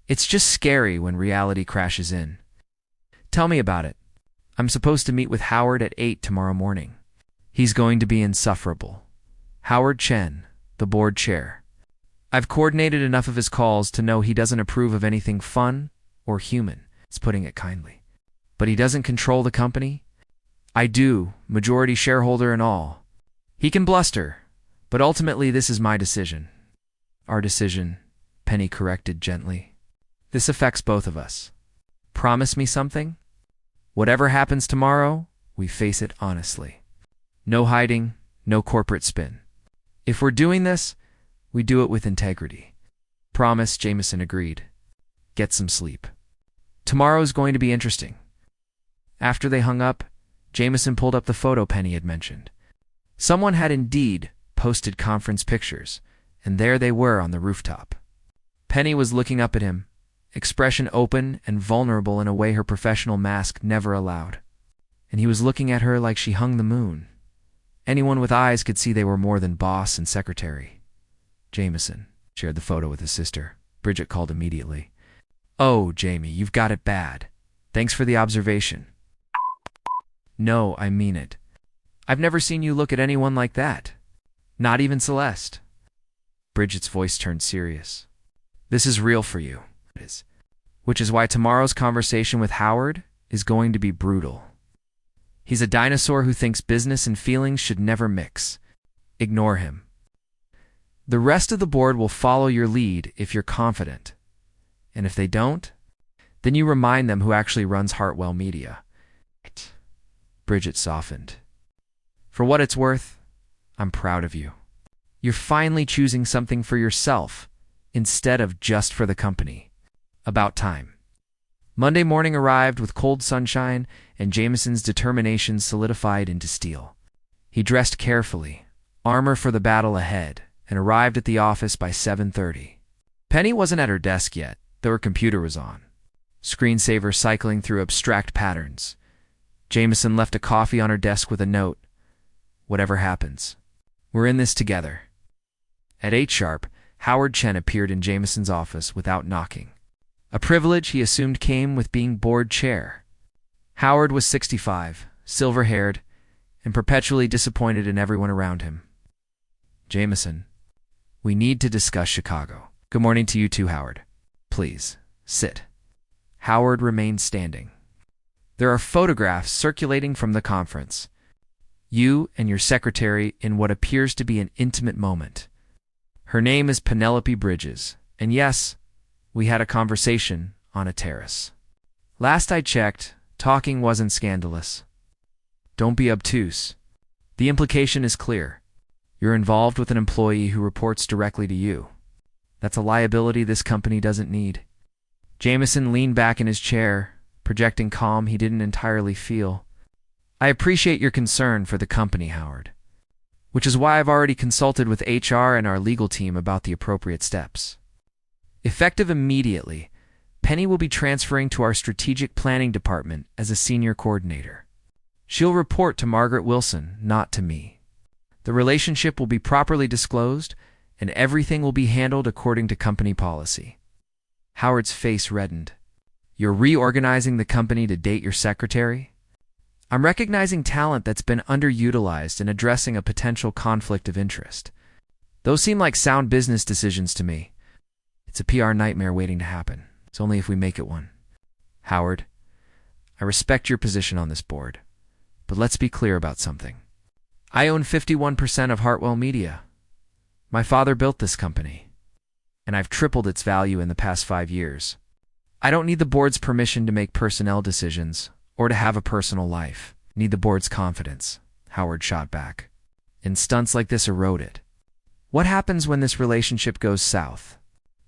It's just scary when reality crashes in. Tell me about it. I'm supposed to meet with Howard at 8 tomorrow morning. He's going to be insufferable. Howard Chen, the board chair. I've coordinated enough of his calls to know he doesn't approve of anything fun or human, it's putting it kindly. But he doesn't control the company. I do, majority shareholder and all. He can bluster, but ultimately this is my decision. Our decision, Penny corrected gently. This affects both of us. Promise me something? Whatever happens tomorrow, we face it honestly. No hiding, no corporate spin. If we're doing this, we do it with integrity. Promise, Jameson agreed. Get some sleep. Tomorrow's going to be interesting. After they hung up, Jameson pulled up the photo Penny had mentioned. Someone had indeed posted conference pictures, and there they were on the rooftop. Penny was looking up at him, expression open and vulnerable in a way her professional mask never allowed. And he was looking at her like she hung the moon. Anyone with eyes could see they were more than boss and secretary. Jameson shared the photo with his sister. Bridget called immediately. Oh, Jamie, you've got it bad. Thanks for the observation. No, I mean it. I've never seen you look at anyone like that. Not even Celeste. Bridget's voice turned serious. This is real for you. It is. Which is why tomorrow's conversation with Howard is going to be brutal. He's a dinosaur who thinks business and feelings should never mix. Ignore him. The rest of the board will follow your lead if you're confident. And if they don't, then you remind them who actually runs Hartwell Media. Bridget softened. For what it's worth, I'm proud of you. You're finally choosing something for yourself instead of just for the company. About time. Monday morning arrived with cold sunshine and Jameson's determination solidified into steel. He dressed carefully, armor for the battle ahead, and arrived at the office by 7:30. Penny wasn't at her desk yet, though her computer was on. Screensaver cycling through abstract patterns. Jameson left a coffee on her desk with a note. Whatever happens, we're in this together. At 8 sharp, Howard Chen appeared in Jameson's office without knocking. A privilege he assumed came with being board chair. Howard was 65, silver-haired, and perpetually disappointed in everyone around him. Jameson, we need to discuss Chicago. Good morning to you too, Howard. Please, sit. Howard remained standing. There are photographs circulating from the conference. You and your secretary in what appears to be an intimate moment. Her name is Penelope Bridges, and yes, we had a conversation on a terrace. Last I checked, talking wasn't scandalous. Don't be obtuse. The implication is clear. You're involved with an employee who reports directly to you. That's a liability this company doesn't need. Jameson leaned back in his chair, projecting calm he didn't entirely feel. I appreciate your concern for the company, Howard, which is why I've already consulted with HR and our legal team about the appropriate steps. Effective immediately, Penny will be transferring to our strategic planning department as a senior coordinator. She'll report to Margaret Wilson, not to me. The relationship will be properly disclosed, and everything will be handled according to company policy. Howard's face reddened. You're reorganizing the company to date your secretary? I'm recognizing talent that's been underutilized and addressing a potential conflict of interest. Those seem like sound business decisions to me. It's a PR nightmare waiting to happen. It's only if we make it one. Howard, I respect your position on this board, but let's be clear about something. I own 51% of Hartwell Media. My father built this company, and I've tripled its value in the past 5 years. I don't need the board's permission to make personnel decisions or to have a personal life. I need the board's confidence, Howard shot back. And stunts like this erode it. What happens when this relationship goes south?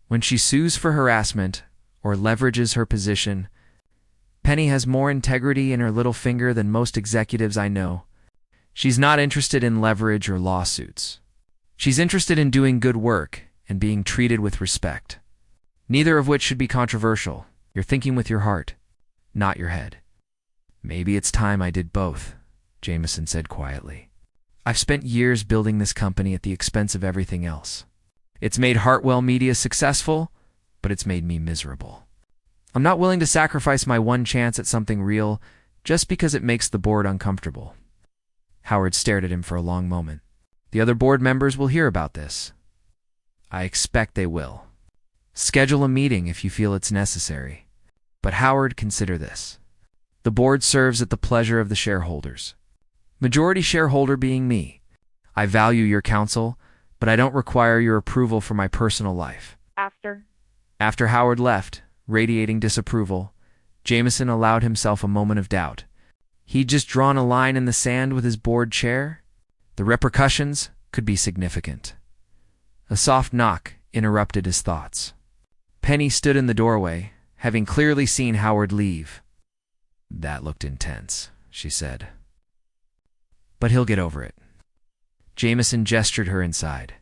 When she sues for harassment or leverages her position? Penny has more integrity in her little finger than most executives I know. She's not interested in leverage or lawsuits. She's interested in doing good work and being treated with respect. Neither of which should be controversial. You're thinking with your heart, not your head. Maybe it's time I did both, Jameson said quietly. I've spent years building this company at the expense of everything else. It's made Hartwell Media successful, but it's made me miserable. I'm not willing to sacrifice my one chance at something real just because it makes the board uncomfortable. Howard stared at him for a long moment. The other board members will hear about this. I expect they will. Schedule a meeting if you feel it's necessary. But Howard, consider this. The board serves at the pleasure of the shareholders. Majority shareholder being me. I value your counsel, but I don't require your approval for my personal life. After Howard left, radiating disapproval, Jameson allowed himself a moment of doubt. He'd just drawn a line in the sand with his board chair. The repercussions could be significant. A soft knock interrupted his thoughts. Penny stood in the doorway, having clearly seen Howard leave. That looked intense, she said. But he'll get over it. Jameson gestured her inside.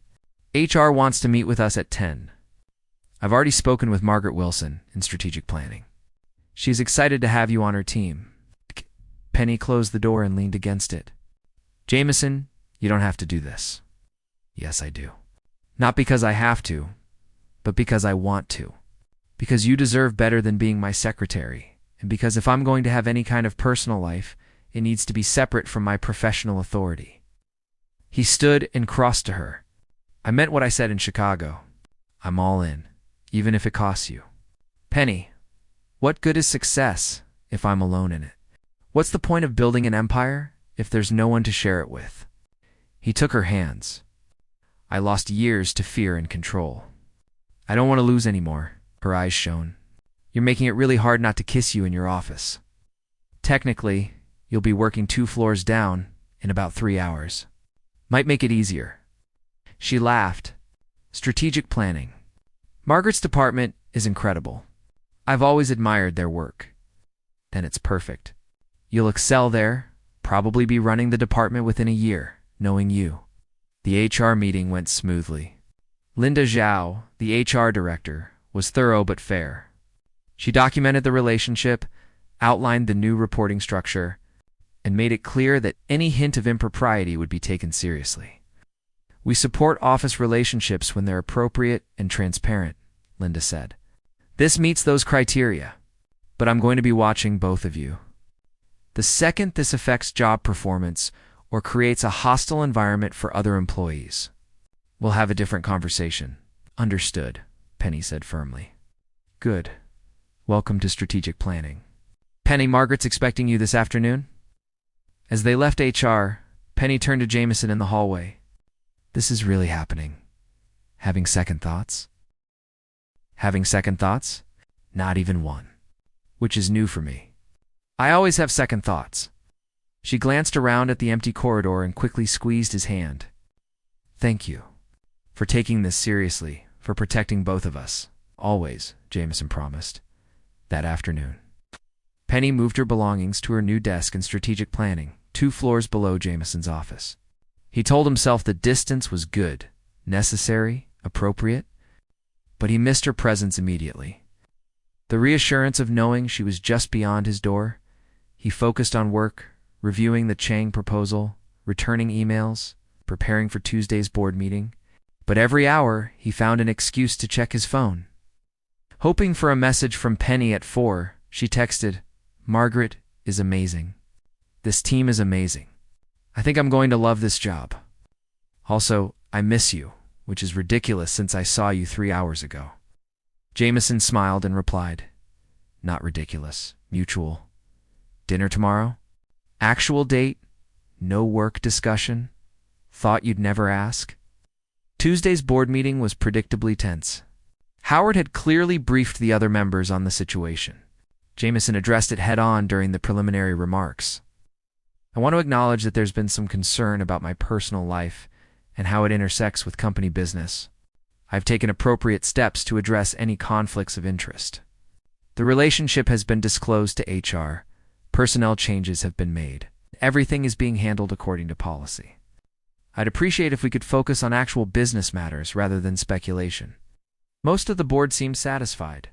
HR wants to meet with us at 10. I've already spoken with Margaret Wilson in strategic planning. She's excited to have you on her team. Penny closed the door and leaned against it. Jameson, you don't have to do this. Yes, I do. Not because I have to, but because I want to. Because you deserve better than being my secretary, and because if I'm going to have any kind of personal life, it needs to be separate from my professional authority. He stood and crossed to her. I meant what I said in Chicago. I'm all in, even if it costs you. Penny, what good is success if I'm alone in it? What's the point of building an empire if there's no one to share it with? He took her hands. I lost years to fear and control. I don't want to lose anymore. Her eyes shone. You're making it really hard not to kiss you in your office. Technically, you'll be working 2 floors down in about 3 hours. Might make it easier. She laughed. Strategic planning. Margaret's department is incredible. I've always admired their work. Then it's perfect. You'll excel there, probably be running the department within a year, knowing you. The HR meeting went smoothly. Linda Zhao, the HR director, was thorough but fair. She documented the relationship, outlined the new reporting structure, and made it clear that any hint of impropriety would be taken seriously. We support office relationships when they're appropriate and transparent, Linda said. This meets those criteria, but I'm going to be watching both of you. The second this affects job performance or creates a hostile environment for other employees, we'll have a different conversation. Understood, Penny said firmly. Good. Welcome to strategic planning. Penny, Margaret's expecting you this afternoon? As they left HR, Penny turned to Jameson in the hallway. This is really happening. Having second thoughts? Having second thoughts? Not even one. Which is new for me. I always have second thoughts. She glanced around at the empty corridor and quickly squeezed his hand. Thank you. For taking this seriously, for protecting both of us. Always, Jameson promised. That afternoon. Penny moved her belongings to her new desk in strategic planning, 2 floors below Jameson's office. He told himself the distance was good, necessary, appropriate, but he missed her presence immediately. The reassurance of knowing she was just beyond his door, he focused on work, reviewing the Chang proposal, returning emails, preparing for Tuesday's board meeting. But every hour, he found an excuse to check his phone. Hoping for a message from Penny at 4, she texted, Margaret is amazing. This team is amazing. I think I'm going to love this job. Also, I miss you, which is ridiculous since I saw you 3 hours ago. Jameson smiled and replied, Not ridiculous, mutual. Dinner tomorrow? Actual date? No work discussion? Thought you'd never ask? Tuesday's board meeting was predictably tense. Howard had clearly briefed the other members on the situation. Jameson addressed it head-on during the preliminary remarks. I want to acknowledge that there's been some concern about my personal life and how it intersects with company business. I've taken appropriate steps to address any conflicts of interest. The relationship has been disclosed to HR. Personnel changes have been made. Everything is being handled according to policy. I'd appreciate if we could focus on actual business matters rather than speculation. Most of the board seemed satisfied.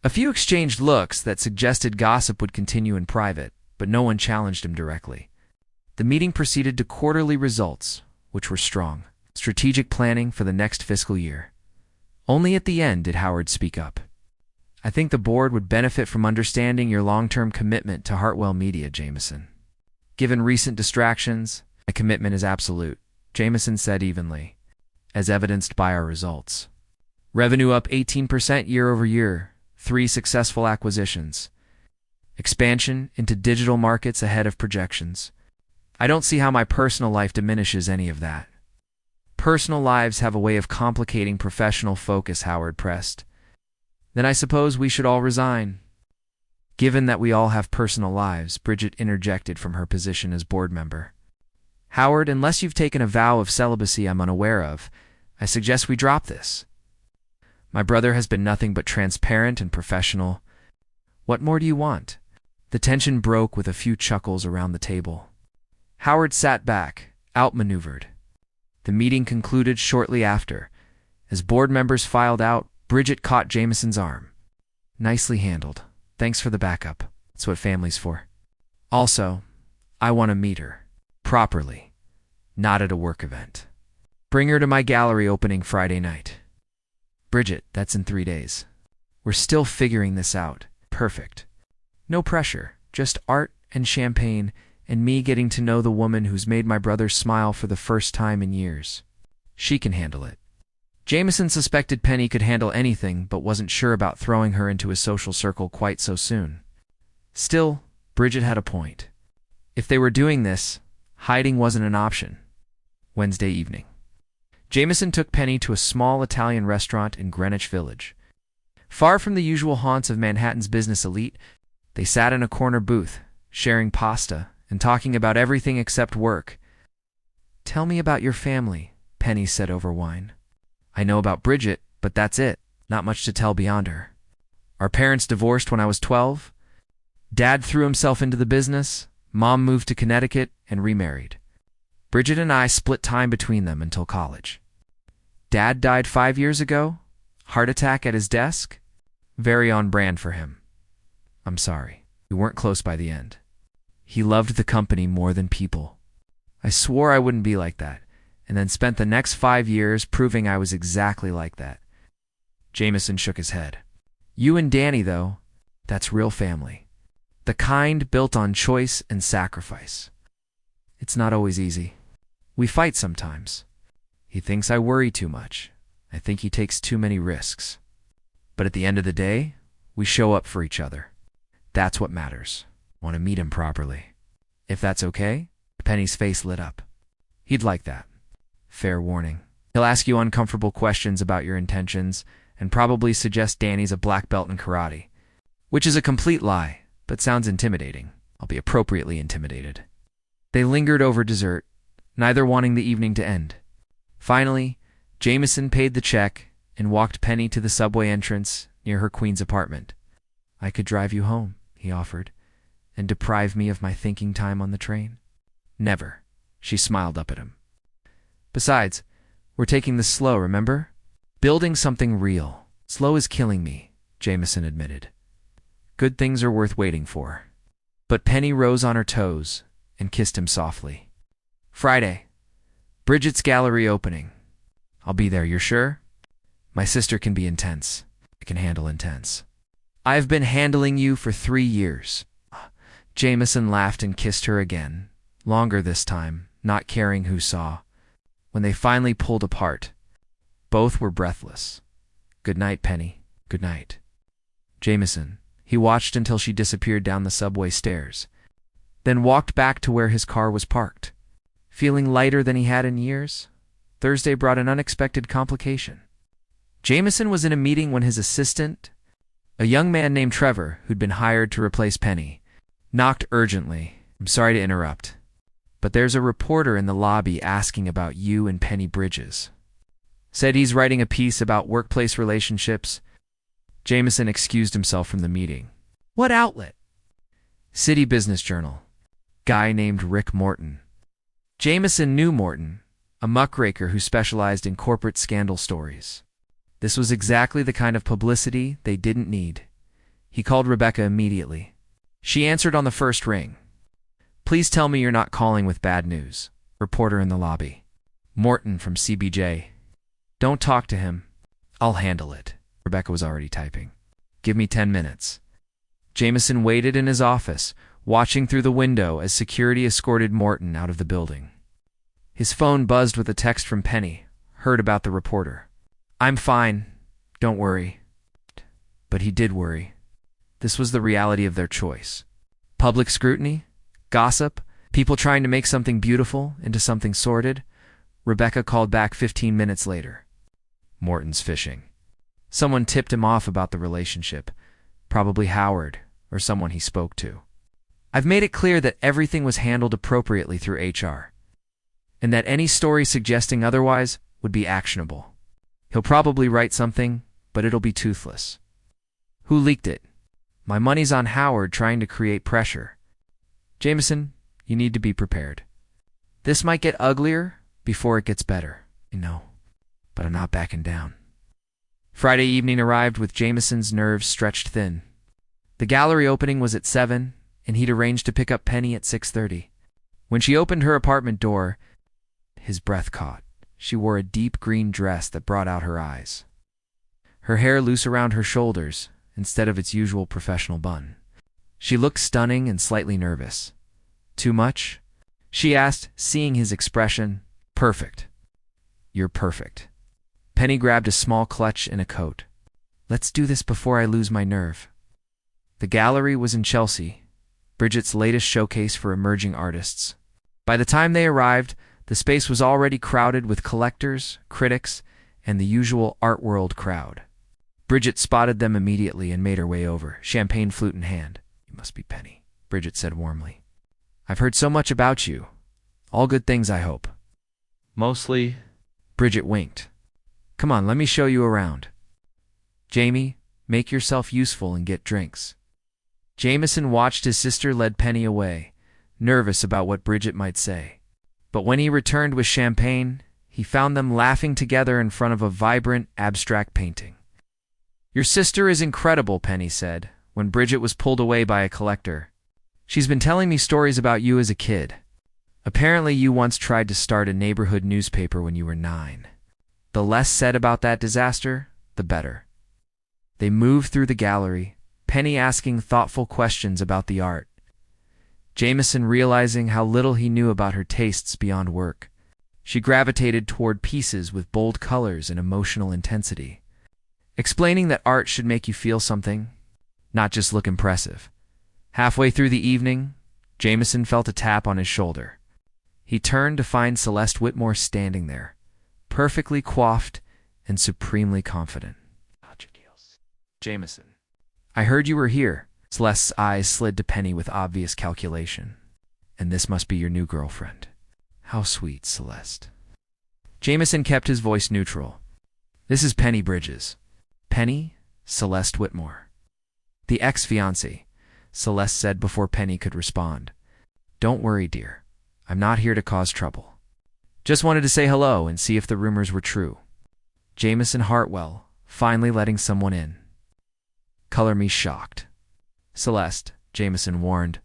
A few exchanged looks that suggested gossip would continue in private, but no one challenged him directly. The meeting proceeded to quarterly results, which were strong. Strategic planning for the next fiscal year. Only at the end did Howard speak up. I think the board would benefit from understanding your long-term commitment to Hartwell Media, Jameson. Given recent distractions, my commitment is absolute, Jameson said evenly, as evidenced by our results. Revenue up 18% year over year, 3 successful acquisitions. Expansion into digital markets ahead of projections. I don't see how my personal life diminishes any of that. Personal lives have a way of complicating professional focus, Howard pressed. Then I suppose we should all resign. Given that we all have personal lives, Bridget interjected from her position as board member. Howard, unless you've taken a vow of celibacy I'm unaware of, I suggest we drop this. My brother has been nothing but transparent and professional. What more do you want? The tension broke with a few chuckles around the table. Howard sat back, outmaneuvered. The meeting concluded shortly after. As board members filed out, Bridget caught Jameson's arm. Nicely handled. Thanks for the backup. That's what family's for. Also, I want to meet her. Properly. Not at a work event. Bring her to my gallery opening Friday night. Bridget, that's in 3 days. We're still figuring this out. Perfect. No pressure. Just art and champagne and me getting to know the woman who's made my brother smile for the first time in years. She can handle it. Jameson suspected Penny could handle anything, but wasn't sure about throwing her into his social circle quite so soon. Still, Bridget had a point. If they were doing this, hiding wasn't an option. Wednesday evening. Jameson took Penny to a small Italian restaurant in Greenwich Village. Far from the usual haunts of Manhattan's business elite, they sat in a corner booth, sharing pasta and talking about everything except work. Tell me about your family, Penny said over wine. I know about Bridget, but that's it. Not much to tell beyond her. Our parents divorced when I was 12. Dad threw himself into the business. Mom moved to Connecticut and remarried. Bridget and I split time between them until college. Dad died 5 years ago. Heart attack at his desk. Very on brand for him. I'm sorry. We weren't close by the end. He loved the company more than people. I swore I wouldn't be like that, and then spent the next 5 years proving I was exactly like that. Jameson shook his head. You and Danny, though, that's real family. The kind built on choice and sacrifice. It's not always easy. We fight sometimes. He thinks I worry too much. I think he takes too many risks. But at the end of the day, we show up for each other. That's what matters. Want to meet him properly. If that's okay? Penny's face lit up. He'd like that. Fair warning. He'll ask you uncomfortable questions about your intentions and probably suggest Danny's a black belt in karate, which is a complete lie, but sounds intimidating. I'll be appropriately intimidated. They lingered over dessert, neither wanting the evening to end. Finally, Jameson paid the check and walked Penny to the subway entrance near her queen's apartment. I could drive you home, he offered, and deprive me of my thinking time on the train. Never. She smiled up at him. Besides, we're taking this slow, remember? Building something real. Slow is killing me, Jameson admitted. Good things are worth waiting for. But Penny rose on her toes and kissed him softly. Friday. Bridget's gallery opening. I'll be there, you're sure? My sister can be intense. I can handle intense. I've been handling you for 3 years. Jameson laughed and kissed her again, longer this time, not caring who saw. When they finally pulled apart, both were breathless. Good night, Penny. Good night. Jameson. He watched until she disappeared down the subway stairs, then walked back to where his car was parked. Feeling lighter than he had in years, Thursday brought an unexpected complication. Jameson was in a meeting when his assistant, a young man named Trevor, who'd been hired to replace Penny, knocked urgently. I'm sorry to interrupt, but there's a reporter in the lobby asking about you and Penny Bridges. Said he's writing a piece about workplace relationships. Jameson excused himself from the meeting. What outlet? City Business Journal. guy named Rick Morton. Jameson knew Morton, a muckraker who specialized in corporate scandal stories. This was exactly the kind of publicity they didn't need. He called Rebecca immediately. She answered on the first ring. "Please tell me you're not calling with bad news." Reporter in the lobby. "Morton from CBJ. Don't talk to him. I'll handle it." Rebecca was already typing. "Give me 10 minutes. Jameson waited in his office, watching through the window as security escorted Morton out of the building. His phone buzzed with a text from Penny, heard about the reporter. "I'm fine. Don't worry." But he did worry. This was the reality of their choice. Public scrutiny, gossip, people trying to make something beautiful into something sordid. Rebecca called back 15 minutes later. "Morton's fishing. Someone tipped him off about the relationship, probably Howard or someone he spoke to. I've made it clear that everything was handled appropriately through HR, and that any story suggesting otherwise would be actionable. He'll probably write something, but it'll be toothless. Who leaked it? My money's on Howard trying to create pressure. Jameson, you need to be prepared. This might get uglier before it gets better, but I'm not backing down." Friday evening arrived with Jameson's nerves stretched thin. The gallery opening was at 7, and he'd arranged to pick up Penny at 6:30. When she opened her apartment door, his breath caught. She wore a deep green dress that brought out her eyes. Her hair loose around her shoulders instead of its usual professional bun. She looked stunning and slightly nervous. "Too much?" she asked, seeing his expression. "Perfect. You're perfect." Penny grabbed a small clutch and a coat. "Let's do this before I lose my nerve." The gallery was in Chelsea, Bridget's latest showcase for emerging artists. By the time they arrived, the space was already crowded with collectors, critics, and the usual art world crowd. Bridget spotted them immediately and made her way over, champagne flute in hand. "You must be Penny," Bridget said warmly. "I've heard so much about you. All good things, I hope." "Mostly." Bridget winked. "Come on, let me show you around. Jamie, make yourself useful and get drinks." Jameson watched his sister lead Penny away, nervous about what Bridget might say. But when he returned with champagne, he found them laughing together in front of a vibrant, abstract painting. "Your sister is incredible," Penny said, when Bridget was pulled away by a collector. "She's been telling me stories about you as a kid. Apparently you once tried to start a neighborhood newspaper when you were 9. The less said about that disaster, the better." They moved through the gallery, Penny asking thoughtful questions about the art. Jameson realizing how little he knew about her tastes beyond work. She gravitated toward pieces with bold colors and emotional intensity, explaining that art should make you feel something, not just look impressive. Halfway through the evening, Jameson felt a tap on his shoulder. He turned to find Celeste Whitmore standing there, perfectly coiffed and supremely confident. "Jameson, I heard you were here." Celeste's eyes slid to Penny with obvious calculation. "And this must be your new girlfriend. How sweet, Celeste." Jameson kept his voice neutral. "This is Penny Bridges. Penny, Celeste Whitmore." "The ex-fiancée," Celeste said before Penny could respond. "Don't worry, dear. I'm not here to cause trouble. Just wanted to say hello and see if the rumors were true." Jameson Hartwell, finally letting someone in. "Color me shocked, Celeste," Jameson warned.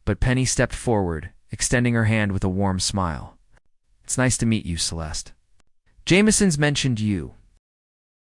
But Penny stepped forward, extending her hand with a warm smile. "It's nice to meet you, Celeste. Jameson's mentioned you.